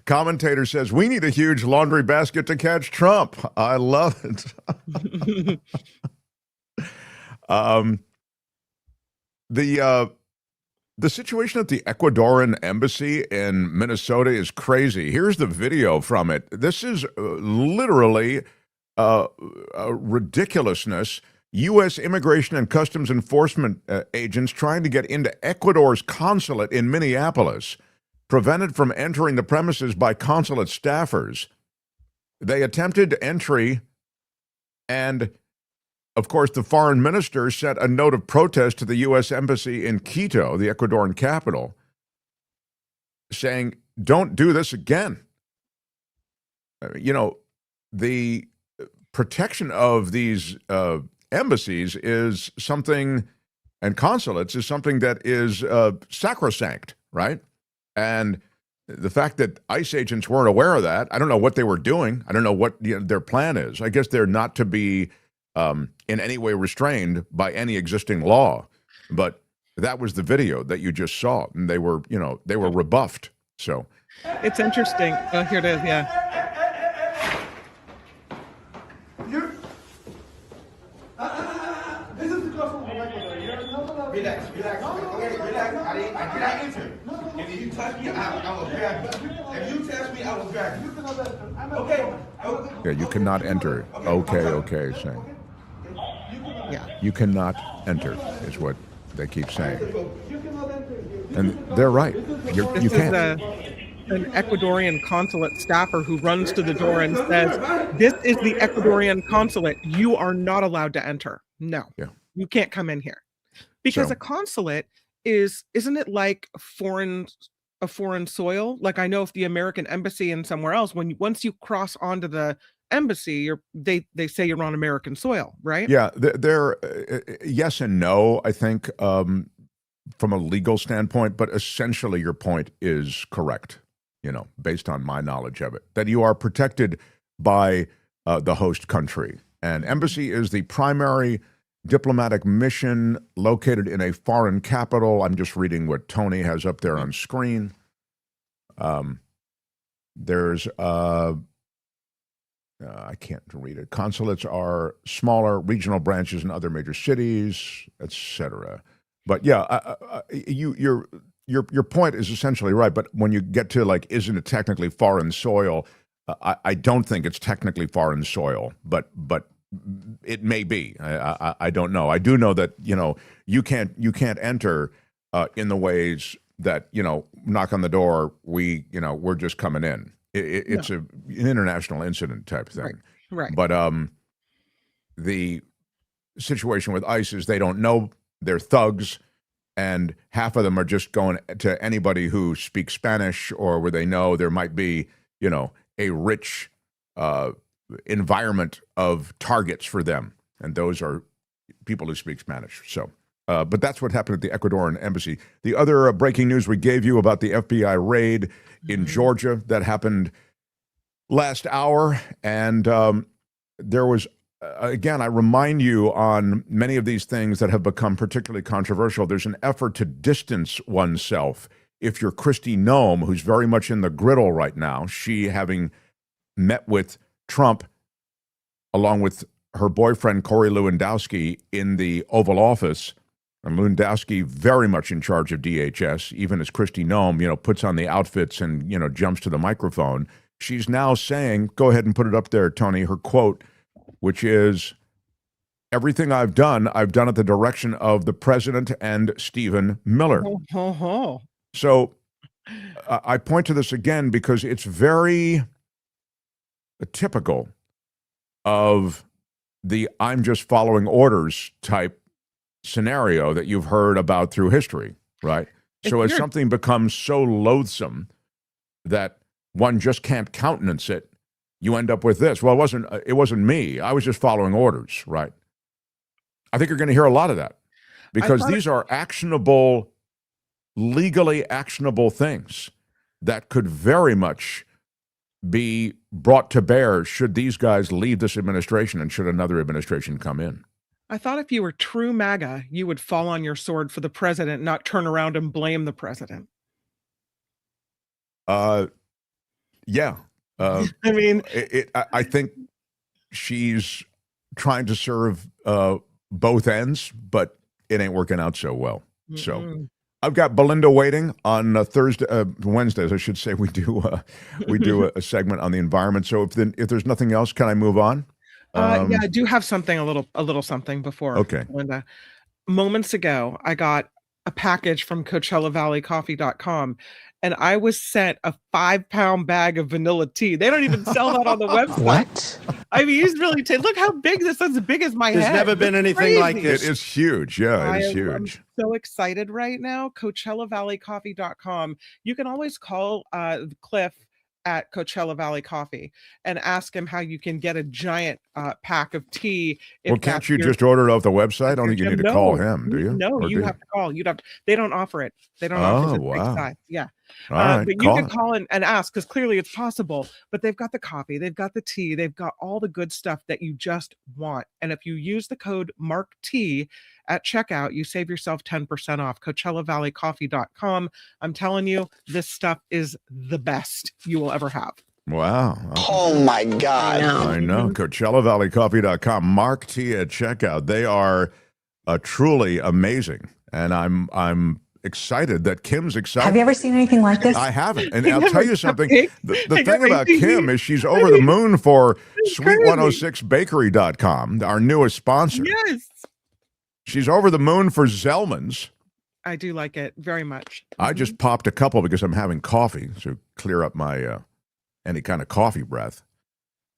S2: Commentator says, we need a huge laundry basket to catch Trump. I love it. The situation at the Ecuadorian embassy in Minnesota is crazy. Here's the video from it. This is literally a ridiculousness. U.S. Immigration and Customs Enforcement agents trying to get into Ecuador's consulate in Minneapolis, prevented from entering the premises by consulate staffers. They attempted entry, and of course, the foreign minister sent a note of protest to the U.S. Embassy in Quito, the Ecuadorian capital, saying, don't do this again. You know, the protection of these embassies is something, and consulates is something that is sacrosanct, right? And the fact that ICE agents weren't aware of that, I don't know what they were doing. I don't know what their plan is. I guess they're not to be in any way restrained by any existing law. But that was the video that you just saw, and they were rebuffed. So
S4: it's interesting. Oh, here it is. Yeah.
S16: This is the gospel of Ecuador. Relax. Okay, relax. I did not enter. If you touch me, I will grab you. If you touch me, I will grab you. Okay.
S2: yeah, you cannot enter. Okay, saying.
S4: Yeah.
S2: You cannot enter is what they keep saying. And they're right. You can't.
S4: An Ecuadorian consulate staffer who runs to the door and says, this is the Ecuadorian consulate. You are not allowed to enter. No, you can't come in here. Because a consulate isn't it like a foreign soil? Like, I know if the American embassy and somewhere else, once you cross onto the embassy, they say you're on American soil, right?
S2: Yeah, they're yes and no, I think, from a legal standpoint, but essentially your point is correct, based on my knowledge of it, that you are protected by the host country. And embassy is the primary diplomatic mission located in a foreign capital. I'm just reading what Tony has up there on screen. There's I can't read it. Consulates are smaller regional branches in other major cities, etc. But yeah, your point is essentially right. But when you get to isn't it technically foreign soil? I don't think it's technically foreign soil, but it may be. I don't know. I do know that you can't enter in the ways that knock on the door. We're just coming in. It's an international incident type thing.
S4: Right.
S2: But the situation with ICE is they don't know, they're thugs, and half of them are just going to anybody who speaks Spanish or where they know there might be, a rich environment of targets for them. And those are people who speak Spanish. So, but that's what happened at the Ecuadorian embassy. The other breaking news we gave you about the FBI raid in Georgia that happened last hour. And there was, again, I remind you on many of these things that have become particularly controversial, there's an effort to distance oneself. If you're Kristi Noem, who's very much in the griddle right now, she having met with Trump along with her boyfriend, Corey Lewandowski, in the Oval Office, and Lewandowski very much in charge of DHS, even as Kristi Noem, puts on the outfits and, jumps to the microphone. She's now saying, go ahead and put it up there, Tony, her quote, which is, everything I've done at the direction of the president and Stephen Miller. So I point to this again because it's very typical of the I'm just following orders type scenario that you've heard about through history, right? So as something becomes so loathsome that one just can't countenance it, you end up with this. Well, it wasn't me. I was just following orders, right? I think you're going to hear a lot of that because these are actionable, legally actionable things that could very much be brought to bear should these guys leave this administration and should another administration come in.
S4: I thought if you were true MAGA, you would fall on your sword for the president, not turn around and blame the president.
S2: Yeah.
S4: I mean,
S2: I think she's trying to serve both ends, but it ain't working out so well. So I've got Belinda waiting on Wednesdays, I should say. We do a segment on the environment. So if there's nothing else, can I move on?
S4: Yeah, I do have something, a little something before.
S2: Okay.
S4: Moments ago, I got a package from CoachellaValleyCoffee.com, and I was sent a 5-pound bag of vanilla tea. They don't even sell that on the website.
S19: What?
S4: I mean, he's really look how big this is. As big as my
S19: There's
S4: head.
S19: never been
S4: It's
S19: anything like
S4: crazy.
S19: this.
S2: It is huge. Yeah, it is
S4: I'm
S2: huge.
S4: so excited right now. CoachellaValleyCoffee.com. You can always call Cliff at Coachella Valley Coffee and ask him how you can get a giant pack of tea. if
S2: Well, can't
S4: that's
S2: you
S4: your-
S2: just order it off the website? I don't think you
S4: Jim,
S2: need to call him, do you?
S4: No,
S2: Or
S4: you
S2: do
S4: have to call. They don't offer it. They don't offer
S2: Oh,
S4: the big
S2: wow.
S4: size. Yeah.
S2: All right,
S4: But you
S2: call
S4: can
S2: it.
S4: call and ask because clearly it's possible. But they've got the coffee, they've got the tea, they've got all the good stuff that you just want. And if you use the code MARKT at checkout, you save yourself 10% off. CoachellaValleyCoffee.com. I'm telling you, this stuff is the best you will ever have.
S2: Wow.
S19: Oh my God.
S2: I know. CoachellaValleyCoffee.com. Mark T at checkout. They are truly amazing. And I'm excited that Kim's excited.
S20: Have you ever seen anything like this?
S2: I haven't. And
S20: They
S2: I'll
S20: got
S2: tell
S20: my
S2: you something.
S20: cupcakes.
S2: The
S20: They got
S2: thing
S20: my
S2: about
S20: tea.
S2: Kim is she's over the moon for Sweet106bakery.com, our newest sponsor.
S4: Yes.
S2: She's over the moon for Zelmins.
S4: I do like it very much.
S2: I just popped a couple because I'm having coffee to clear up my any kind of coffee breath.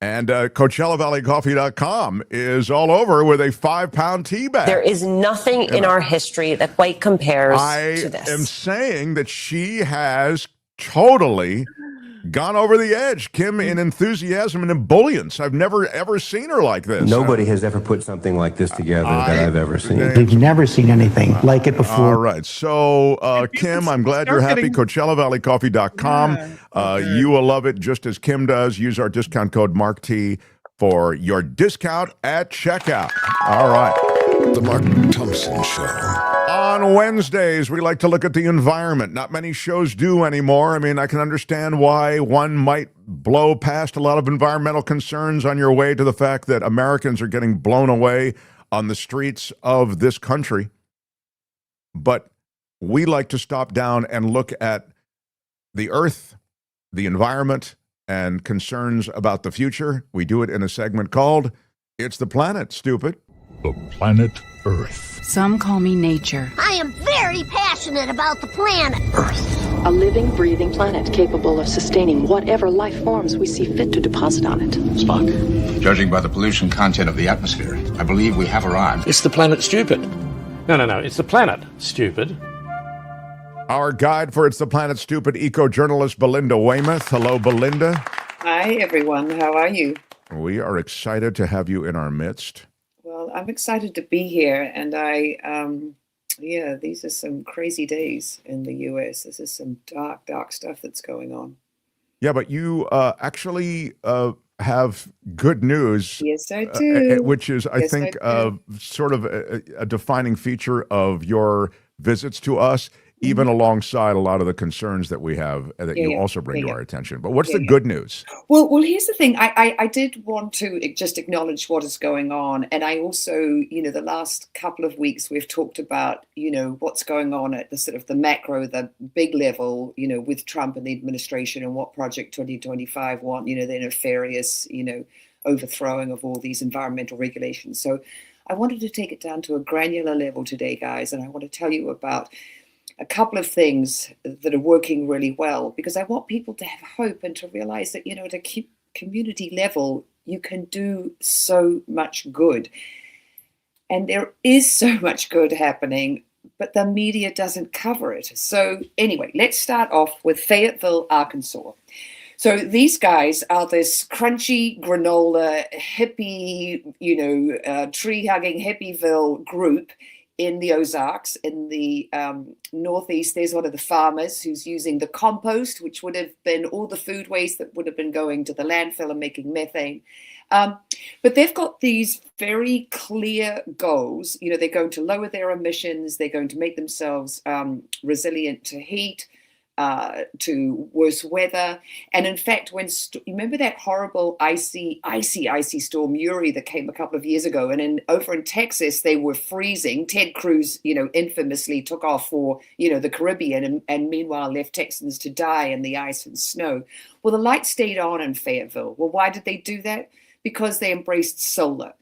S2: And CoachellaValleyCoffee.com is all over with a 5-pound tea bag.
S21: There is nothing in our history that quite compares to this.
S2: I am saying that she has totally gone over the edge. Kim in enthusiasm and ebullience. I've never, ever seen her like this.
S22: Nobody has ever put something like this together that I've ever seen.
S19: We've never seen anything like it before.
S2: All right. So, Kim, I'm glad you're happy. CoachellaValleyCoffee.com. You will love it just as Kim does. Use our discount code MARKT for your discount at checkout. All right.
S10: The Mark Thompson Show.
S2: On Wednesdays, we like to look at the environment. Not many shows do anymore. I mean, I can understand why one might blow past a lot of environmental concerns on your way to the fact that Americans are getting blown away on the streets of this country. But we like to stop down and look at the earth, the environment, and concerns about the future. We do it in a segment called It's the Planet, Stupid.
S23: The planet Earth.
S24: Some call me nature.
S25: I am very passionate about the planet.
S26: A living, breathing planet capable of sustaining whatever life forms we see fit to deposit on it.
S27: Spock, judging by the pollution content of the atmosphere, I believe we have arrived.
S23: It's the planet stupid. No. It's the planet stupid.
S2: Our guide for It's the Planet Stupid, eco-journalist Belinda Waymouth. Hello, Belinda.
S28: Hi, everyone. How are you?
S2: We are excited to have you in our midst.
S28: Well, I'm excited to be here. And these are some crazy days in the U.S. This is some dark, dark stuff that's going on.
S2: Yeah, but you actually have good news.
S28: Yes, I do.
S2: Which is, I think, sort of a defining feature of your visits to us, even alongside a lot of the concerns that we have that you also bring to our attention. But what's the good news?
S28: Well, here's the thing. I did want to just acknowledge what is going on. And I also, the last couple of weeks we've talked about, what's going on at the sort of the macro, the big level, with Trump and the administration and what Project 2025 want, the nefarious, overthrowing of all these environmental regulations. So I wanted to take it down to a granular level today, guys. And I want to tell you about a couple of things that are working really well, because I want people to have hope and to realize that, at a community level, you can do so much good. And there is so much good happening, but the media doesn't cover it. So anyway, let's start off with Fayetteville, Arkansas. So these guys are this crunchy granola hippie, tree-hugging hippieville group in the Ozarks, in the Northeast. There's one of the farmers who's using the compost, which would have been all the food waste that would have been going to the landfill and making methane. But they've got these very clear goals. They're going to lower their emissions. They're going to make themselves resilient to heat, to worse weather. And in fact, you remember that horrible icy storm Uri that came a couple of years ago, and over in Texas, they were freezing. Ted Cruz, infamously took off for, the Caribbean and meanwhile left Texans to die in the ice and snow. Well, the light stayed on in Fayetteville. Well, why did they do that? Because they embraced solar.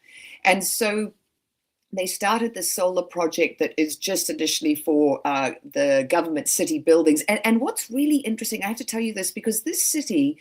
S28: And so they started this solar project that is just initially for the government city buildings. And what's really interesting, I have to tell you this, because this city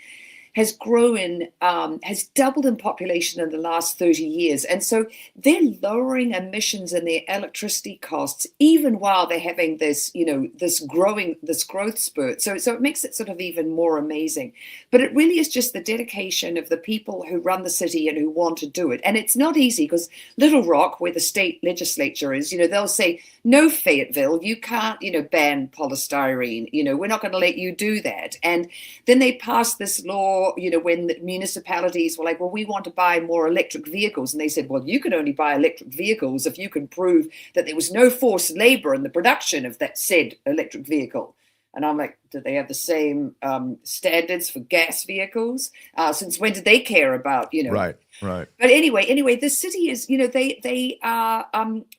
S28: has grown, has doubled in population in the last 30 years. And so they're lowering emissions and their electricity costs, even while they're having this, this growth spurt. So it makes it sort of even more amazing. But it really is just the dedication of the people who run the city and who want to do it. And it's not easy, because Little Rock, where the state legislature is, they'll say, no, Fayetteville, you can't, ban polystyrene. We're not going to let you do that. And then they passed this law, when the municipalities were like, well, we want to buy more electric vehicles. And they said, well, you can only buy electric vehicles if you can prove that there was no forced labor in the production of that said electric vehicle. And I'm like, do they have the same standards for gas vehicles? Since when did they care about,
S2: Right.
S28: But anyway, the city is, they are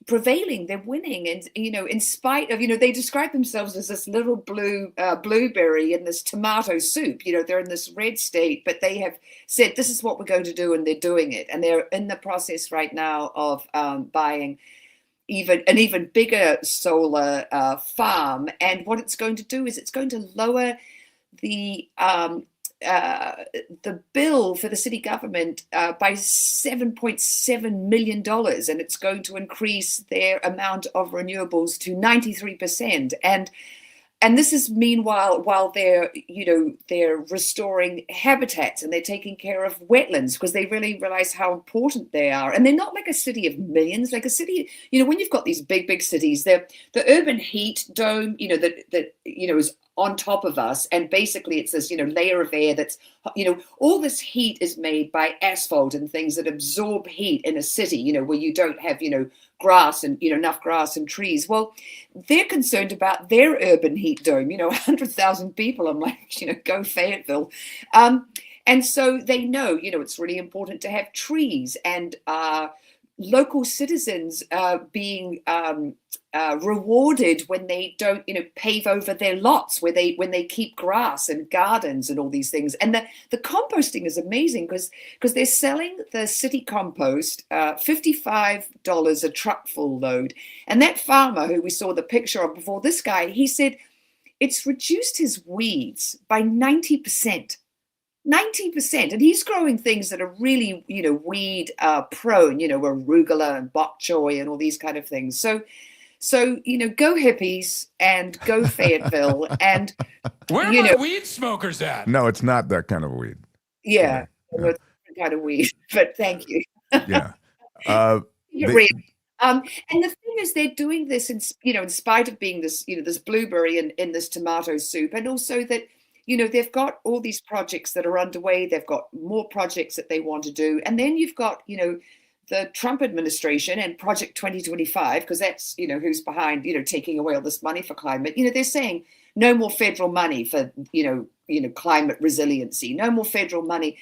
S28: prevailing. They're winning, and in spite of, they describe themselves as this little blueberry in this tomato soup. They're in this red state, but they have said this is what we're going to do, and they're doing it. And they're in the process right now of buying an even bigger solar farm. And what it's going to do is it's going to lower the bill for the city government by $7.7 million, and it's going to increase their amount of renewables to 93%. And this is meanwhile while they're restoring habitats, and they're taking care of wetlands, because they really realize how important they are. And they're not like a city of millions, like a city, when you've got these big cities, the urban heat dome, that is on top of us. And basically it's this, layer of air that's, all this heat is made by asphalt and things that absorb heat in a city, where you don't have, grass and, enough grass and trees. Well, they're concerned about their urban heat dome, 100,000 people. I'm like, go Fayetteville. And so they know, it's really important to have trees, and local citizens being rewarded when they don't, pave over their lots, when they keep grass and gardens and all these things. And the composting is amazing, because they're selling the city compost $55 a truck full load. And that farmer who we saw the picture of before, this guy, he said it's reduced his weeds by 90%. 90%, and he's growing things that are really, weed prone, arugula and bok choy and all these kind of things. So, go hippies and go Fayetteville, and
S1: where are my weed smokers at?
S2: No, it's not that kind of weed.
S28: Yeah. It's a different kind of weed. But thank you.
S2: Yeah.
S28: And the thing is, they're doing this in spite of being this, this blueberry in this tomato soup, and also that. They've got all these projects that are underway. They've got more projects that they want to do. And then you've got, the Trump administration and Project 2025, because that's, who's behind, taking away all this money for climate. They're saying no more federal money for, climate resiliency, no more federal money.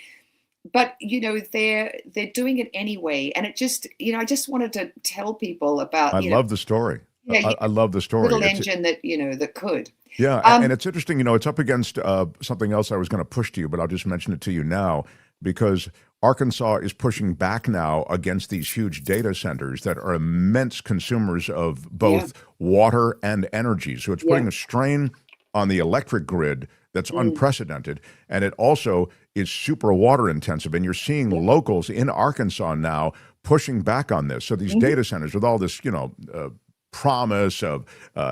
S28: But, they're doing it anyway. And it just, I just wanted to tell people about,
S2: I love the story. I love the story.
S28: Little engine that, that could.
S2: Yeah, and it's interesting, it's up against something else I was going to push to you, but I'll just mention it to you now, because Arkansas is pushing back now against these huge data centers that are immense consumers of both water and energy. So it's putting a strain on the electric grid that's unprecedented, and it also is super water intensive. And you're seeing locals in Arkansas now pushing back on this. So these data centers with all this, promise of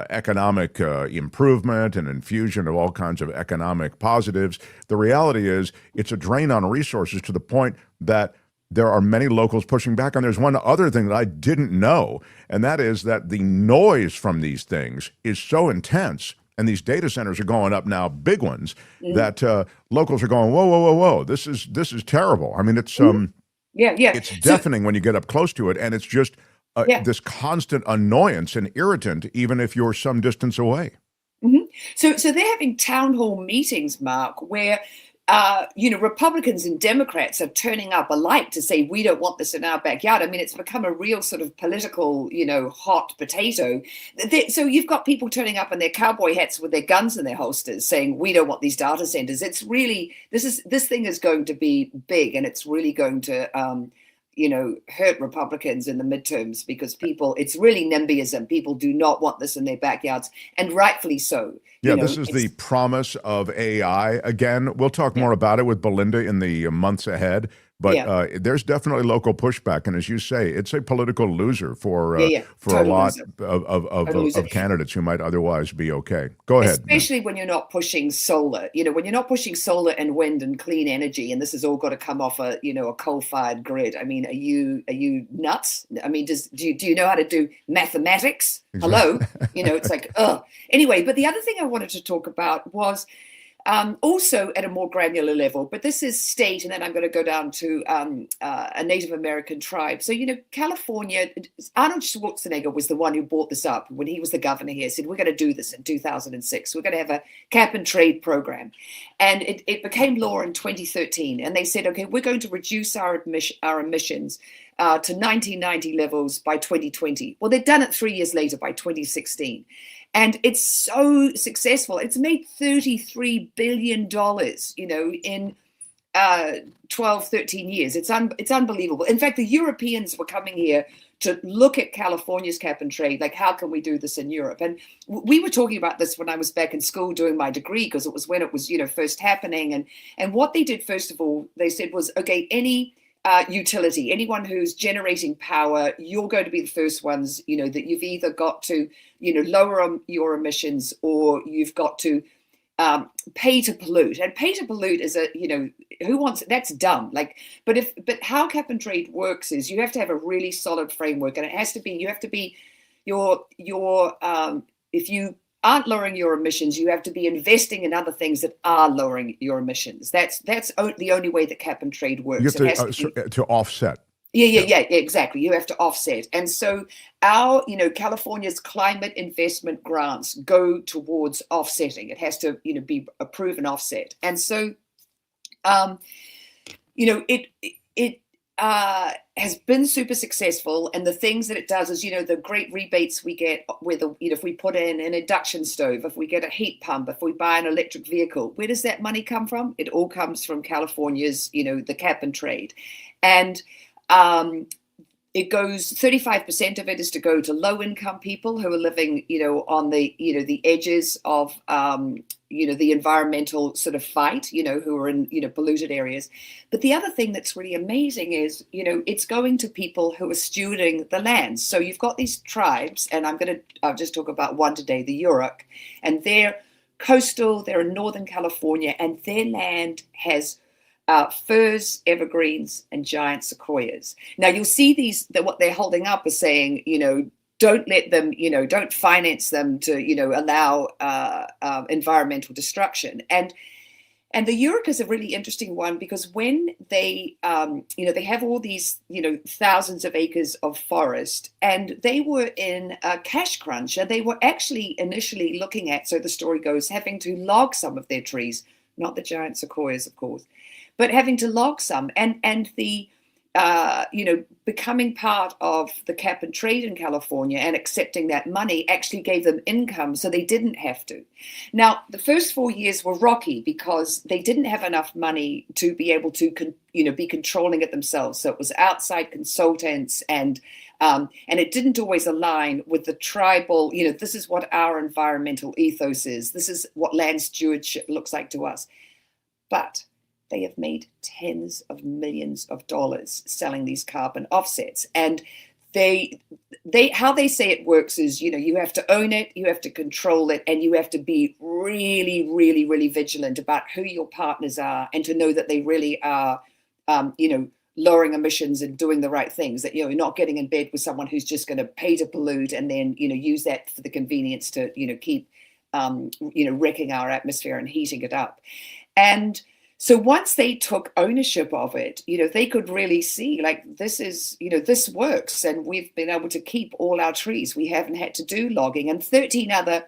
S2: economic improvement and infusion of all kinds of economic positives. The reality is it's a drain on resources, to the point that there are many locals pushing back. And there's one other thing that I didn't know, and that is that the noise from these things is so intense, and these data centers are going up now, big ones, that locals are going, whoa, this is terrible. I mean, it's it's deafening when you get up close to it, and it's just this constant annoyance and irritant, even if you're some distance away.
S28: So they're having town hall meetings, Mark, where Republicans and Democrats are turning up alike to say, we don't want this in our backyard. I mean, it's become a real sort of political, hot potato. So you've got people turning up in their cowboy hats with their guns in their holsters saying, we don't want these data centers. It's really, this thing is going to be big, and it's really going to, hurt Republicans in the midterms because it's really NIMBYism. People do not want this in their backyards, and rightfully so.
S2: Yeah, this is the promise of AI. Again, we'll talk more about it with Belinda in the months ahead. But there's definitely local pushback, and as you say, it's a political loser for a lot of candidates who might otherwise be okay. Go ahead.
S28: Especially when you're not pushing solar. When you're not pushing solar and wind and clean energy, and this has all got to come off a coal-fired grid. I mean, are you nuts? I mean, do you know how to do mathematics? Hello, it's like Anyway, but the other thing I wanted to talk about was. Also at a more granular level, but this is state, and then I'm going to go down to a Native American tribe. So, California, Arnold Schwarzenegger was the one who brought this up when he was the governor here, said, we're going to do this in 2006. We're going to have a cap and trade program. And it became law in 2013. And they said, okay, we're going to reduce our emissions to 1990 levels by 2020. Well, they'd done it 3 years later by 2016. And it's so successful. It's made $33 billion, in 12, 13 years. It's unbelievable. In fact, the Europeans were coming here to look at California's cap and trade, like how can we do this in Europe? And we were talking about this when I was back in school doing my degree, because it was when it was, first happening. And what they did, first of all, they said was, okay, any utility, anyone who's generating power, you're going to be the first ones, that you've either got to, lower your emissions, or you've got to pay to pollute. And pay to pollute is who wants it? That's dumb. But how cap and trade works is you have to have a really solid framework, and it has to be, if you aren't lowering your emissions, you have to be investing in other things that are lowering your emissions. That's the only way that cap and trade works.
S2: You have to offset.
S28: Yeah, exactly. You have to offset. And so our, California's climate investment grants go towards offsetting. It has to, be a proven offset. And so, it has been super successful. And the things that it does is, the great rebates we get with, if we put in an induction stove, if we get a heat pump, if we buy an electric vehicle, where does that money come from? It all comes from California's, the cap and trade. And it goes, 35% of it is to go to low income people who are living, on the, the edges of, the environmental sort of fight, who are in, polluted areas. But the other thing that's really amazing is, it's going to people who are stewarding the land. So you've got these tribes, and I'll just talk about one today, the Yurok, and they're coastal, they're in Northern California, and their land has firs, evergreens, and giant sequoias. Now you'll see what they're holding up is saying, don't let them, don't finance them to, allow environmental destruction. And the Yurok is a really interesting one, because when they, they have all these, thousands of acres of forest, and they were in a cash crunch, and they were actually initially looking at, so the story goes, having to log some of their trees, not the giant sequoias, of course, but having to log some, and the, becoming part of the cap and trade in California and accepting that money actually gave them income, so they didn't have to. Now, the first 4 years were rocky because they didn't have enough money to be able to, be controlling it themselves. So it was outside consultants, and it didn't always align with the tribal, this is what our environmental ethos is. This is what land stewardship looks like to us. But they have made tens of millions of dollars selling these carbon offsets. And how they say it works is, you have to own it, you have to control it, and you have to be really, really, really vigilant about who your partners are, and to know that they really are, lowering emissions and doing the right things, that, you're not getting in bed with someone who's just going to pay to pollute and then, use that for the convenience to, keep, wrecking our atmosphere and heating it up. And so once they took ownership of it, they could really see, this is, this works, and we've been able to keep all our trees. We haven't had to do logging, and 13 other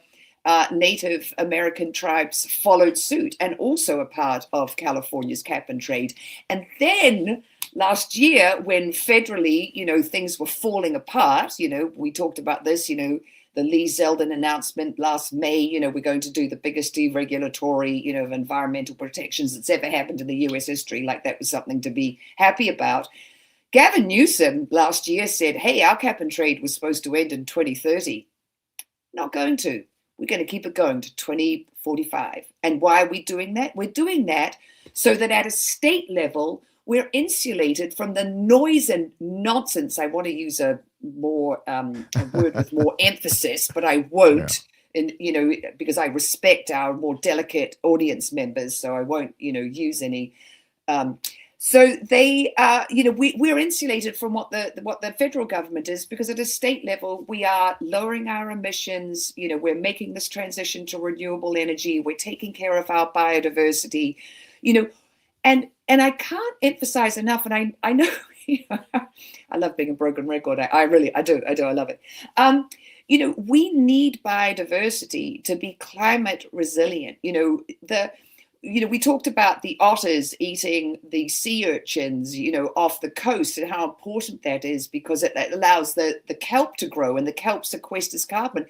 S28: Native American tribes followed suit, and also a part of California's cap and trade. And then last year, when federally, things were falling apart, we talked about this, the Lee Zeldin announcement last May, we're going to do the biggest deregulatory, of environmental protections that's ever happened in the US history. That was something to be happy about. Gavin Newsom last year said, hey, our cap and trade was supposed to end in 2030. Not going to. We're going to keep it going to 2045. And why are we doing that? We're doing that so that at a state level, we're insulated from the noise and nonsense. I want to use a word with more emphasis, but I won't. And, because I respect our more delicate audience members, so I won't, use any. So they, we're insulated from what the federal government is, because at a state level, we are lowering our emissions. We're making this transition to renewable energy. We're taking care of our biodiversity, and I can't emphasize enough. And I know, I love being a broken record. I do. I love it. We need biodiversity to be climate resilient. We talked about the otters eating the sea urchins, off the coast, and how important that is, because it allows the kelp to grow, and the kelp sequesters carbon.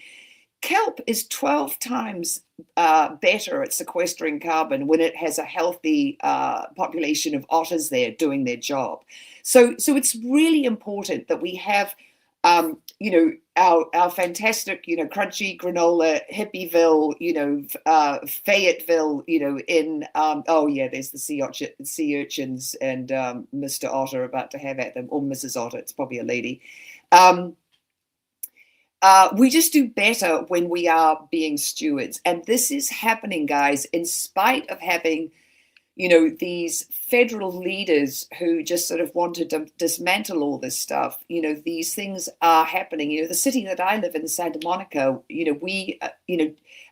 S28: Kelp is 12 times better at sequestering carbon when it has a healthy population of otters there doing their job. So it's really important that we have our fantastic, crunchy granola, Hippieville, Fayetteville, there's the sea urchins and Mr. Otter about to have at them, or Mrs. Otter, it's probably a lady. We just do better when we are being stewards. And this is happening, guys, in spite of having these federal leaders who just sort of wanted to dismantle all this stuff. These things are happening. The city that I live in, Santa Monica, we,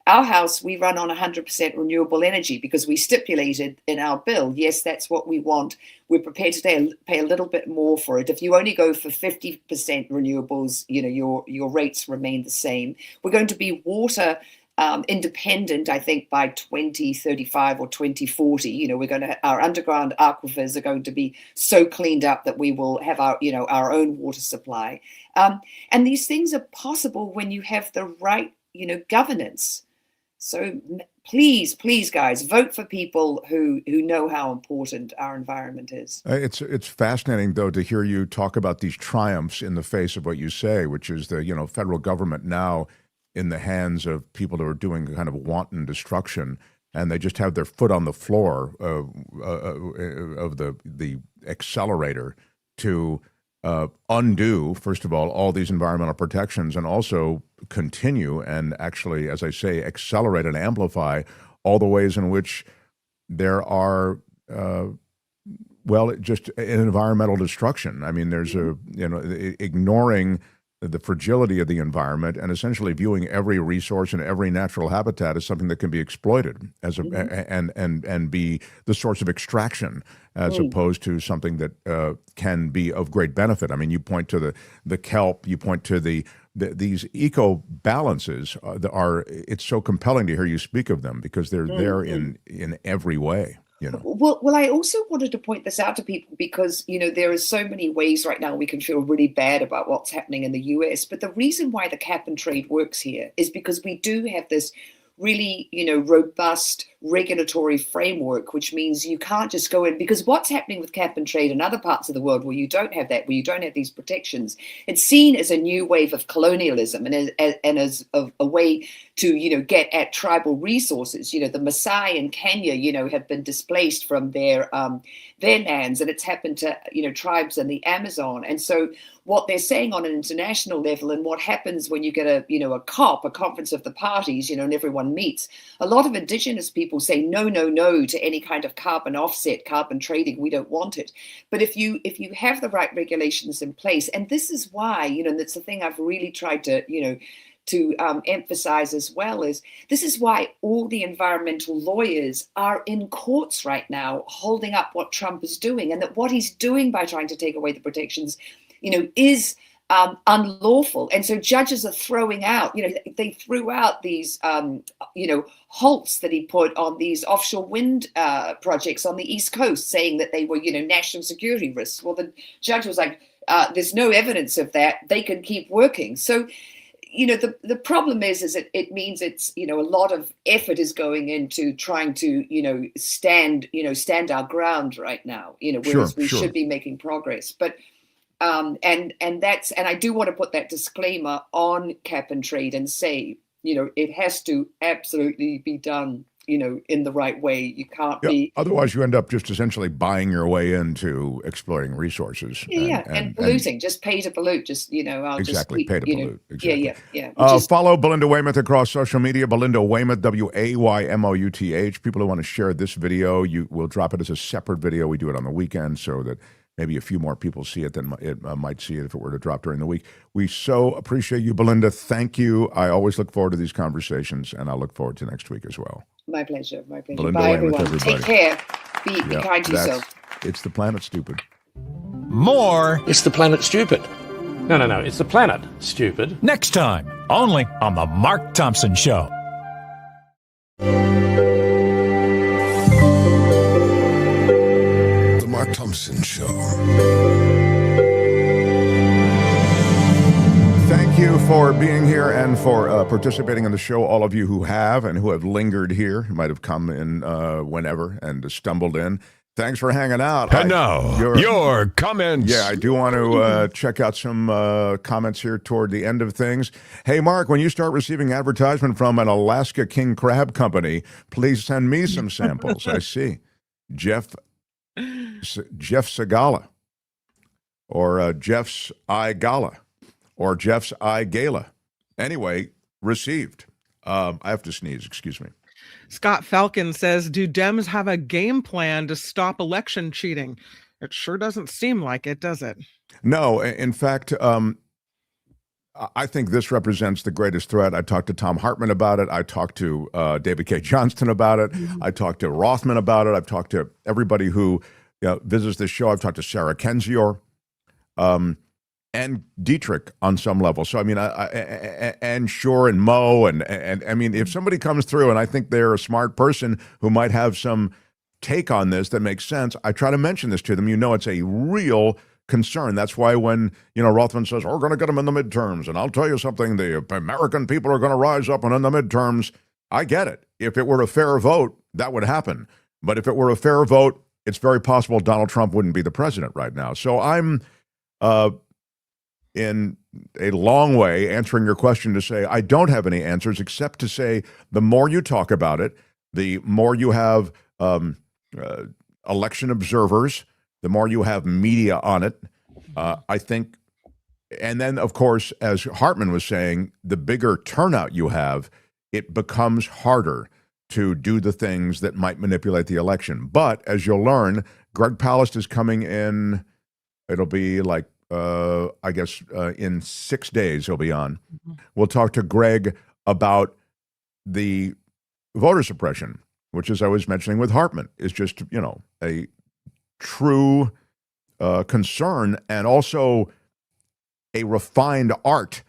S28: our house, we run on 100% renewable energy because we stipulated in our bill, yes, that's what we want. We're prepared to pay a little bit more for it. If you only go for 50% renewables, your rates remain the same. We're going to be water independent, I think, by 2035 or 2040. Our underground aquifers are going to be so cleaned up that we will have our own water supply. And these things are possible when you have the right, governance. So please, guys, vote for people who know how important our environment is.
S2: It's fascinating, though, to hear you talk about these triumphs in the face of what you say, which is the federal government now in the hands of people who are doing kind of wanton destruction, and they just have their foot on the floor of the accelerator to undo, first of all these environmental protections, and also continue and actually, as I say, accelerate and amplify all the ways in which there are, just an environmental destruction. I mean, there's ignoring the fragility of the environment and essentially viewing every resource and every natural habitat as something that can be exploited as and be the source of extraction as opposed to something that can be of great benefit. I mean, you point to the kelp, you point to these eco balances it's so compelling to hear you speak of them because they're there in every way.
S28: Well, I also wanted to point this out to people because, there are so many ways right now we can feel really bad about what's happening in the US. But the reason why the cap and trade works here is because we do have this really, robust regulatory framework, which means you can't just go in, because what's happening with cap and trade in other parts of the world where you don't have that, where you don't have these protections, it's seen as a new wave of colonialism and as a way to, get at tribal resources. The Maasai in Kenya, have been displaced from their lands, and it's happened to, tribes in the Amazon. And so what they're saying on an international level, and what happens when you get a COP, a conference of the parties, and everyone meets, a lot of indigenous people say no to any kind of carbon offset, carbon trading. We don't want it. But if you have the right regulations in place, and this is why, and that's the thing I've really tried to, emphasize as well, is this is why all the environmental lawyers are in courts right now holding up what Trump is doing, and that what he's doing by trying to take away the protections, is unlawful. And so judges are throwing out, they threw out these, halts that he put on these offshore wind projects on the East Coast, saying that they were, national security risks. Well, the judge was like, there's no evidence of that. They can keep working. So, the problem is it means it's, a lot of effort is going into trying to, stand our ground right now, whereas we should be making progress. But And that's, and I do want to put that disclaimer on cap and trade and say, it has to absolutely be done, in the right way. You can't be.
S2: Otherwise, you end up just essentially buying your way into exploiting resources.
S28: And polluting. Just pay to pollute. I'll
S2: exactly,
S28: just
S2: pay to pollute. Exactly.
S28: Yeah.
S2: Follow Belinda Waymouth across social media. Belinda Waymouth, Waymouth. People who want to share this video, we'll drop it as a separate video. We do it on the weekend so that maybe a few more people see it than it might see it if it were to drop during the week. We so appreciate you, Belinda. Thank you. I always look forward to these conversations, and I look forward to next week as well.
S28: My pleasure.
S2: Belinda
S28: Bye,
S2: Waymouth,
S28: everyone.
S2: everybody.
S28: Take care. Be kind to yourself.
S2: It's the Planet Stupid.
S1: More.
S23: It's the Planet Stupid. No. It's the Planet Stupid.
S1: Next time, only on The Mark Thompson Show.
S10: The Mark Thompson Show.
S2: Thank you for being here and for participating in the show. All of you who have and who have lingered here, who might have come in whenever and stumbled in. Thanks for hanging out.
S1: And now, your comments.
S2: Yeah, I do want to check out some comments here toward the end of things. Hey, Mark, when you start receiving advertisement from an Alaska king crab company, please send me some samples. I see. Jeff Segala or Jeff's Eye Gala. Or Jeff's Eye Gala. Anyway, received. I have to sneeze, excuse me.
S4: Scott Falcon says, do Dems have a game plan to stop election cheating? It sure doesn't seem like it, does it?
S2: No, in fact, I think this represents the greatest threat. I talked to Thom Hartmann about it. I talked to David K. Johnston about it. I talked to Rothmann about it. I've talked to everybody who visits this show. I've talked to Sarah Kendzior. And Dietrich on some level. So, I mean, and Shore and Mo. And I mean, if somebody comes through and I think they're a smart person who might have some take on this that makes sense, I try to mention this to them. It's a real concern. That's why when, Rothmann says, we're going to get them in the midterms. And I'll tell you something, the American people are going to rise up and in the midterms. I get it. If it were a fair vote, that would happen. But if it were a fair vote, it's very possible Donald Trump wouldn't be the president right now. So I'm, in a long way, answering your question to say I don't have any answers except to say the more you talk about it, the more you have election observers, the more you have media on it, I think. And then, of course, as Hartmann was saying, the bigger turnout you have, it becomes harder to do the things that might manipulate the election. But as you'll learn, Greg Palast is coming in, it'll be like, I guess in 6 days he'll be on. We'll talk to Greg about the voter suppression, which, as I was mentioning with Hartmann, is just, a true concern and also a refined art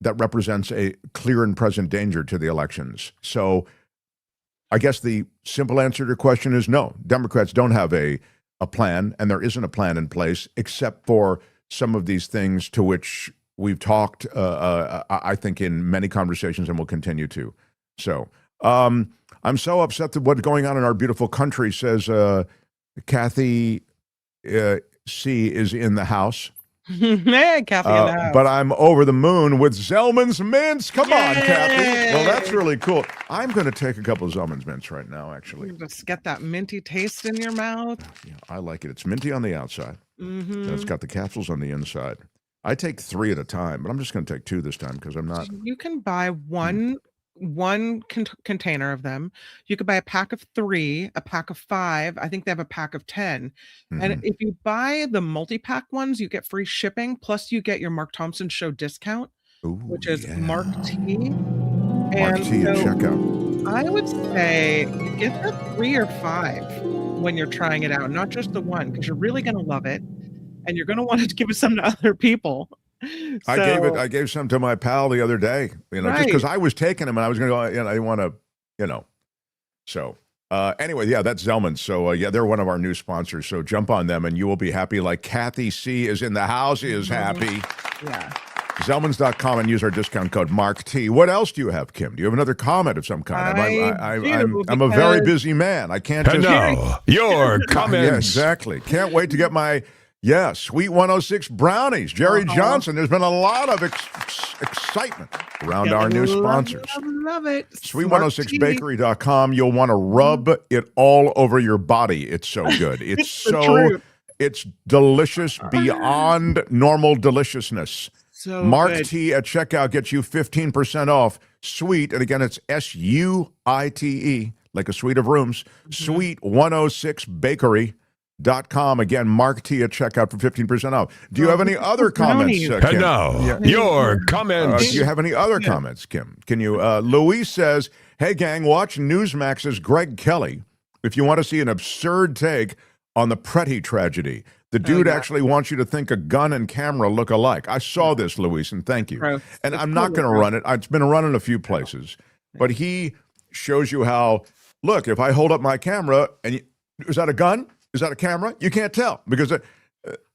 S2: that represents a clear and present danger to the elections. So I guess the simple answer to your question is no. Democrats don't have a plan, and there isn't a plan in place except for some of these things to which we've talked, I think, in many conversations and will continue to. So I'm so upset that what's going on in our beautiful country, says Kathy C. is in the house.
S4: Hey, Kathy in the house.
S2: But I'm over the moon with Zelmins mints. Come on, Kathy. Well, that's really cool. I'm going to take a couple of Zelmins mints right now, actually.
S4: Just get that minty taste in your mouth.
S2: Yeah, I like it. It's minty on the outside. And it's got the capsules on the inside. I take 3 at a time, but I'm just going to take 2 this time because I'm not.
S4: You can buy one container of them. You could buy a pack of 3, a pack of 5. I think they have a pack of 10. And if you buy the multi-pack ones, you get free shipping. Plus, you get your Mark Thompson Show discount, which is Mark T.
S2: Mark T at checkout.
S4: I would say get the 3 or 5 when you're trying it out, not just the one, because you're really going to love it, and you're going to want to give some to other people. So,
S2: I gave some to my pal the other day, just because I was taking them and I was going to go, I didn't want to, So anyway, yeah, that's Zelmins. So they're one of our new sponsors. So jump on them and you will be happy. Like Kathy C. is in the house, is happy.
S4: Yeah.
S2: Zelmins.com and use our discount code Mark T. What else do you have, Kim? Do you have another comment of some kind? I'm a very busy man. I can't just.
S1: No, your comments.
S2: Yeah, exactly. Can't wait to get my Yeah, Sweet 106 brownies. Jerry Johnson. There's been a lot of excitement around our new sponsors.
S4: Love it.
S2: Sweet106bakery.com. You'll want to rub it all over your body. It's so good. It's delicious beyond normal deliciousness.
S4: So
S2: Mark
S4: good.
S2: T at checkout gets you 15% off. Sweet, and again, it's SUITE, like a suite of rooms. Sweet106bakery.com. Again, Mark T at checkout for 15% off. Do you have any other comments, Kim?
S1: And now, your comments.
S2: Do you have any other comments, Kim? Can you? Louise says, hey, gang, watch Newsmax's Greg Kelly if you want to see an absurd take on the Pretti tragedy. The dude actually wants you to think a gun and camera look alike. I saw this, Louise, and thank you. And I'm not going to run it. It's been run in a few places. But he shows you how, look, if I hold up my camera, and is that a gun? Is that a camera? You can't tell. Because,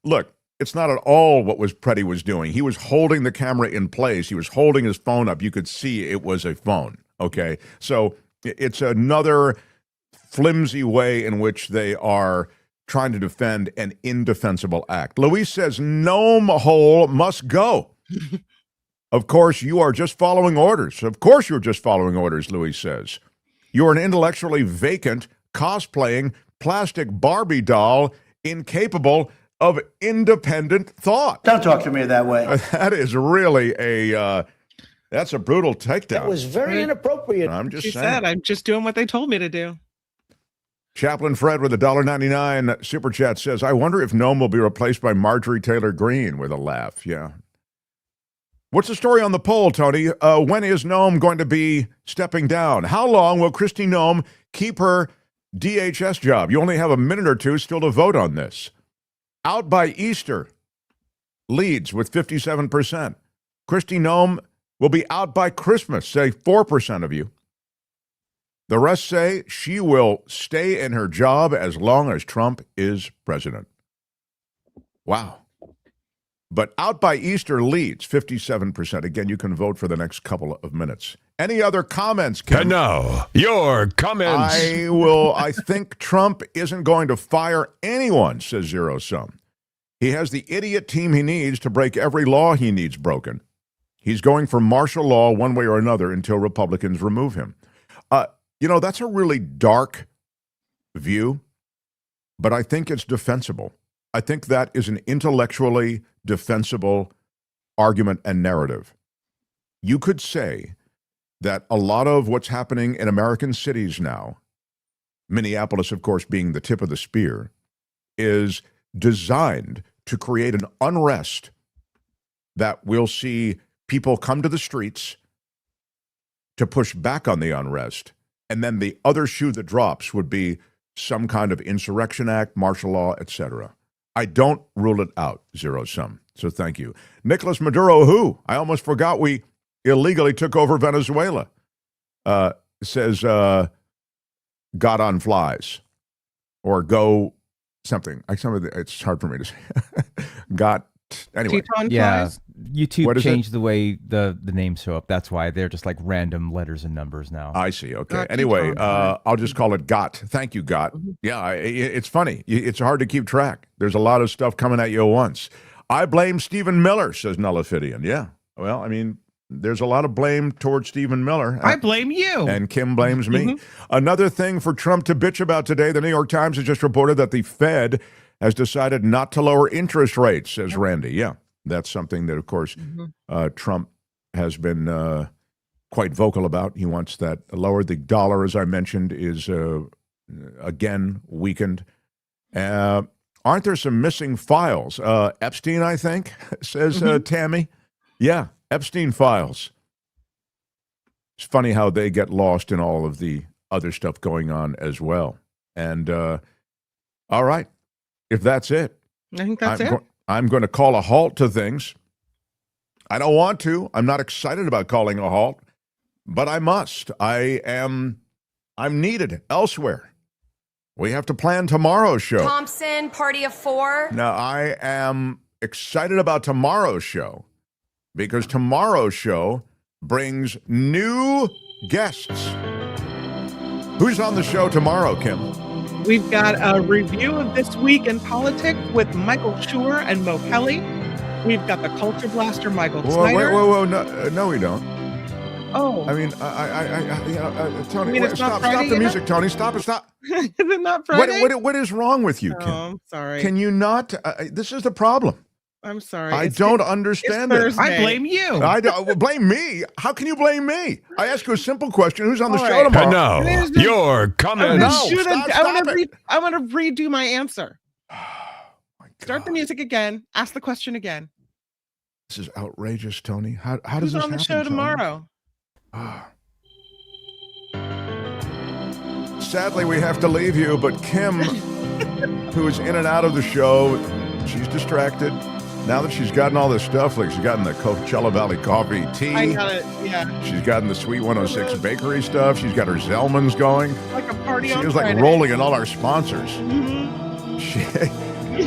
S2: look, it's not at all what Pretti was doing. He was holding the camera in place. He was holding his phone up. You could see it was a phone, okay? So it's another flimsy way in which they are trying to defend an indefensible act. Louise says, Noem hole must go. Of course, you are just following orders. Of course, you're just following orders, Louise says. You're an intellectually vacant, cosplaying, plastic Barbie doll, incapable of independent thought.
S19: Don't talk to me that way.
S2: That is really that's a brutal takedown.
S19: That was very inappropriate.
S2: I'm just saying.
S4: Said, I'm just doing what they told me to do.
S2: Chaplain Fred with a $1.99 super chat says, I wonder if Noem will be replaced by Marjorie Taylor Greene, with a laugh. Yeah. What's the story on the poll, Tony? When is Noem going to be stepping down? How long will Kristi Noem keep her DHS job? You only have a minute or two still to vote on this. Out by Easter leads with 57%. Kristi Noem will be out by Christmas, say 4% of you. The rest say she will stay in her job as long as Trump is president. Wow. But out by Easter leads 57%. Again, you can vote for the next couple of minutes. Any other comments, Kim?
S1: And now, your comments.
S2: I think Trump isn't going to fire anyone, says Zero Sum. He has the idiot team he needs to break every law he needs broken. He's going for martial law one way or another until Republicans remove him. That's a really dark view, but I think it's defensible. I think that is an intellectually defensible argument and narrative. You could say that a lot of what's happening in American cities now, Minneapolis, of course, being the tip of the spear, is designed to create an unrest that we'll see people come to the streets to push back on the unrest. And then the other shoe that drops would be some kind of insurrection act, martial law, etc. I don't rule it out, Zero Sum. So thank you. Nicolas Maduro, who? I almost forgot we illegally took over Venezuela, says God on flies. Or go something. It's hard for me to say. Anyway.
S3: Yeah, YouTube changed the way the names show up. That's why they're just like random letters and numbers now.
S2: I see. Okay. Anyway, I'll just call it GOT. Thank you, GOT. Yeah, it's funny. It's hard to keep track. There's a lot of stuff coming at you at once. I blame Stephen Miller, says Nullifidian. Yeah. Well, I mean, there's a lot of blame towards Stephen Miller.
S4: I blame you.
S2: And Kim blames me. Another thing for Trump to bitch about today, the New York Times has just reported that the Fed has decided not to lower interest rates, says Randy. Yeah, that's something that, of course, Trump has been quite vocal about. He wants that lowered. The dollar, as I mentioned, is again weakened. Aren't there some missing files? Epstein, I think, says Tammy. Yeah, Epstein files. It's funny how they get lost in all of the other stuff going on as well. And all right. If that's it,
S4: I think that's it.
S2: I'm going to call a halt to things. I don't want to. I'm not excited about calling a halt, but I must. I'm needed elsewhere. We have to plan tomorrow's show.
S21: Thompson, party of four.
S2: Now, I am excited about tomorrow's show because tomorrow's show brings new guests. Who's on the show tomorrow, Kim?
S4: We've got a review of This Week in Politics with Michael Schur and Mo Kelly. We've got the Culture Blaster, Michael Snyder.
S2: Whoa, no, we don't.
S4: Oh.
S2: I mean, Tony, stop the music, Tony. Stop.
S4: Is it not Friday?
S2: What is wrong with you, Kim?
S4: Oh, I'm sorry.
S2: Can you not? This is the problem.
S4: I'm sorry.
S2: I don't understand it.
S3: I blame you.
S2: Blame me? How can you blame me? I ask you a simple question. Who's on the show tomorrow?
S1: And now, your comments.
S4: I want to redo my answer. Start the music again. Ask the question again.
S2: This is outrageous, Tony. How does
S4: Who's
S2: this
S4: on the
S2: happen,
S4: show tomorrow?
S2: Sadly, we have to leave you, but Kim, who is in and out of the show, she's distracted. Now that she's gotten all this stuff, like she's gotten the Coachella Valley coffee tea.
S4: I got it, yeah.
S2: She's gotten the Sweet 106 bakery stuff. She's got her Zelmins going.
S4: Like a party on
S2: She is
S4: Friday.
S2: like rolling in all our sponsors.
S4: Mm-hmm.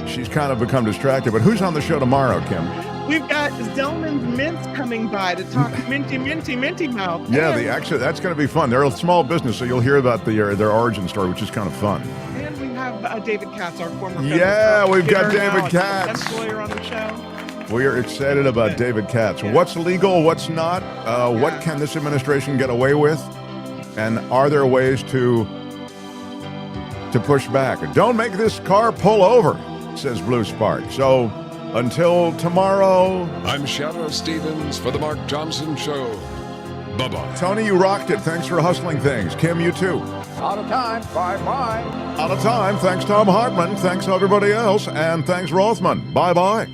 S2: She's kind of become distracted. But who's on the show tomorrow, Kim?
S4: We've got Zelmins Mints coming by to talk Minty Mouth.
S2: Yeah, that's going to be fun. They're a small business, so you'll hear about their origin story, which is kind of fun.
S4: And we have David Katz, our former
S2: we've got David Katz.
S4: Lawyer on the show.
S2: We are excited about David Katz. Yeah. What's legal? What's not? What can this administration get away with? And are there ways to push back? Don't make this car pull over, says Blue Spark. So until tomorrow,
S1: I'm Shadow Stevens for the Mark Thompson Show. Bye-bye.
S2: Tony, you rocked it. Thanks for hustling things. Kim, you too.
S19: Out of time. Bye-bye.
S2: Out of time. Thanks, Thom Hartmann. Thanks, everybody else. And thanks, Rothmann. Bye-bye.